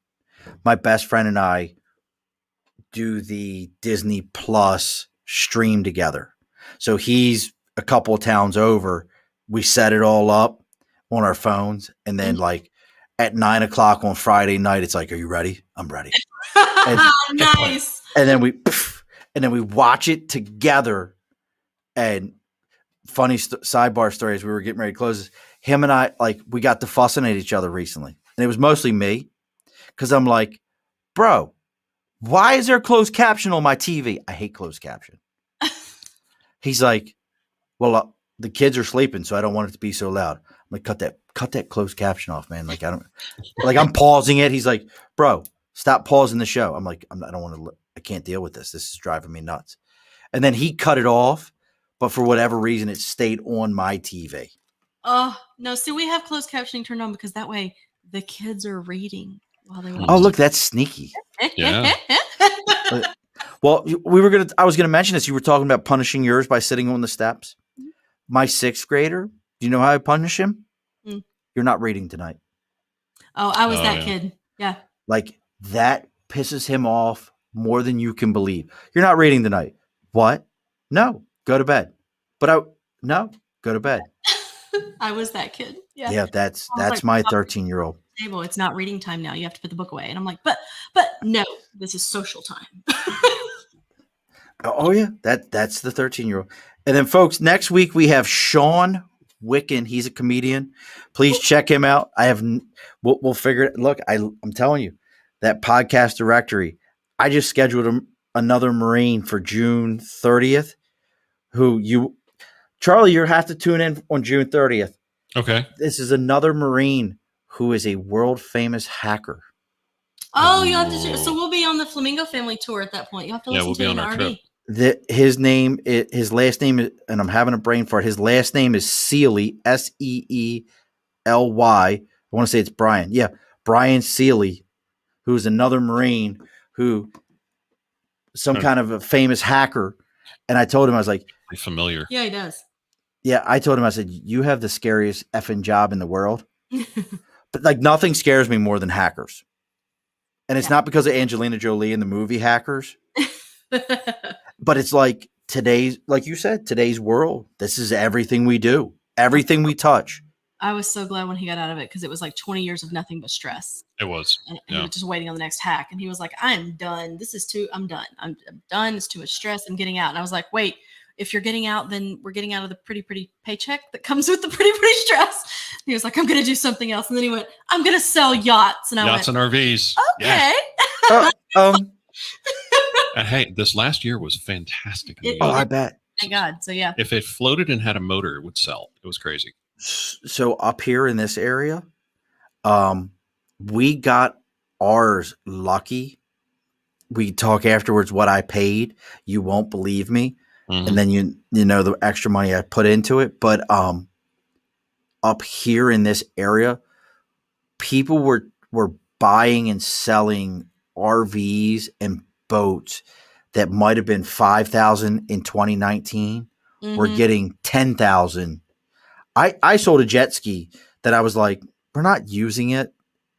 my best friend and I do the Disney Plus stream together. So he's a couple of towns over. We set it all up on our phones. And then like at 9:00 on Friday night, it's like, are you ready? I'm ready. Nice. And then we watch it together. And funny sidebar story as we were getting ready to close this, him and I, like, we got to fussing at each other recently. And it was mostly me, because I'm like, bro, why is there closed caption on my TV? I hate closed caption. He's like, well, the kids are sleeping, so I don't want it to be so loud. I'm like, cut that closed caption off, man. Like, I'm pausing it. He's like, bro, stop pausing the show. I'm like, I can't deal with this. This is driving me nuts. And then he cut it off, but for whatever reason, it stayed on my TV. Oh, no. See, we have closed captioning turned on because that way the kids are reading while they watch. Oh, look, that's sneaky. Yeah. Well, I was going to mention this. You were talking about punishing yours by sitting on the steps. My 6th grader, do you know how I punish him? You're not reading tonight. Oh, I was that kid. Yeah. Like, that pisses him off more than you can believe. You're not reading tonight. What? No, go to bed. Go to bed. I was that kid. Yeah. Yeah, that's my 13-year-old. Table. It's not reading time now. You have to put the book away. And I'm like, but no, this is social time. Oh yeah, that's the 13-year-old. And then, folks, next week we have Sean Wicken. He's a comedian. Please check him out. We'll figure it. Look, I'm telling you, that podcast directory. I just scheduled another Marine for June 30th. Charlie, you have to tune in on June 30th. Okay. This is another Marine who is a world famous hacker. Oh, you have to. So we'll be on the Flamingo Family tour at that point. You have to listen to on our trip. His last name is, and I'm having a brain fart. His last name is Seely, Seely. I want to say it's Brian. Yeah, Brian Seely, who's another Marine kind of a famous hacker. And I told him, I was like, familiar. Yeah, he does. Yeah, I told him, I said, you have the scariest effing job in the world. But like, nothing scares me more than hackers. And it's not because of Angelina Jolie in the movie Hackers. But it's like you said, today's world. This is everything we do, everything we touch. I was so glad when he got out of it because it was like 20 years of nothing but stress. It was. And he was just waiting on the next hack. And he was like, I'm done. I'm done. I'm done. It's too much stress. I'm getting out. And I was like, wait, if you're getting out, then we're getting out of the pretty paycheck that comes with the pretty stress. And he was like, I'm going to do something else. And then he went, I'm going to sell yachts. And I Yachts went, and RVs. okay. Yeah. And hey, this last year was fantastic. I bet. Thank God. So yeah. If it floated and had a motor, it would sell. It was crazy. So up here in this area, we got ours lucky. We talk afterwards what I paid. You won't believe me. Mm-hmm. And then you know the extra money I put into it. But up here in this area, people were buying and selling RVs and boats that might have been $5,000 in 2019. We're getting $10,000. I sold a jet ski that I was like, we're not using it.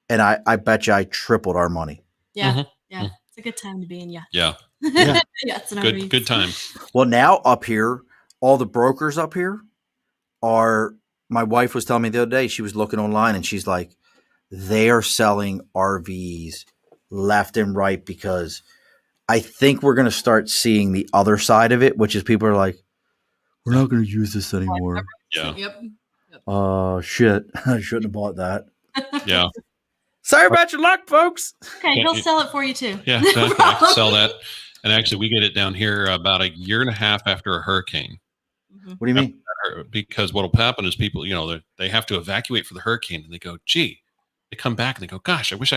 And I bet you I tripled our money. Yeah. Mm-hmm. Yeah. It's a good time to be in. Yeah. Yeah. Yeah. It's an Good time. Well, now up here, all the brokers up here are, my wife was telling me the other day, she was looking online and she's like, they are selling RVs left and right because I think we're going to start seeing the other side of it, which is people are like, we're not going to use this anymore. Yeah. Yep. Shit. I shouldn't have bought that. Yeah. Sorry about your luck, folks. Okay, he'll sell it for you too. Yeah, exactly. I can sell that. And actually, we get it down here about a year and a half after a hurricane. What do you mean? Because what will happen is people, they have to evacuate for the hurricane, and they go, "Gee," they come back and they go, "Gosh, I wish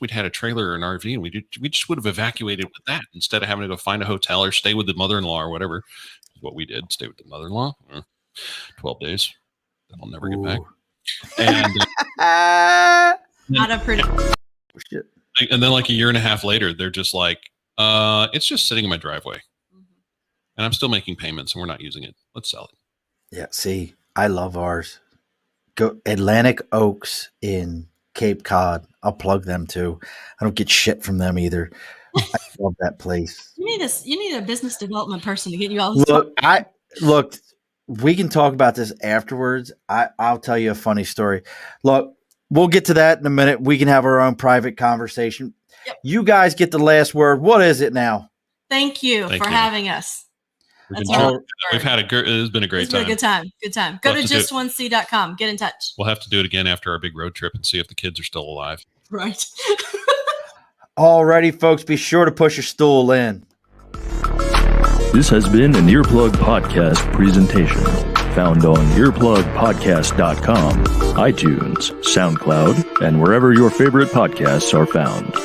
we'd had a trailer or an RV, and we just would have evacuated with that instead of having to go find a hotel or stay with the mother-in-law or whatever." What we did, stay with the mother-in-law, 12 days. I'll never get back. And not a pretty. Shit. And then like a year and a half later, they're just like, it's just sitting in my driveway. And I'm still making payments and we're not using it. Let's sell it. Yeah, see, I love ours. Go Atlantic Oaks in Cape Cod. I'll plug them too. I don't get shit from them either. I love that place. You need a business development person to get you all this. Look, we can talk about this afterwards. I'll tell you a funny story. Look, we'll get to that in a minute. We can have our own private conversation. Yep. You guys get the last word. What is it now? Thank you for having us. It's been a great time. It's been a good time. Good time. Go to just1c.com. Get in touch. We'll have to do it again after our big road trip and see if the kids are still alive. Right. Alrighty, folks, be sure to push your stool in. This has been an Earplug Podcast presentation. Found on earplugpodcast.com, iTunes, SoundCloud, and wherever your favorite podcasts are found.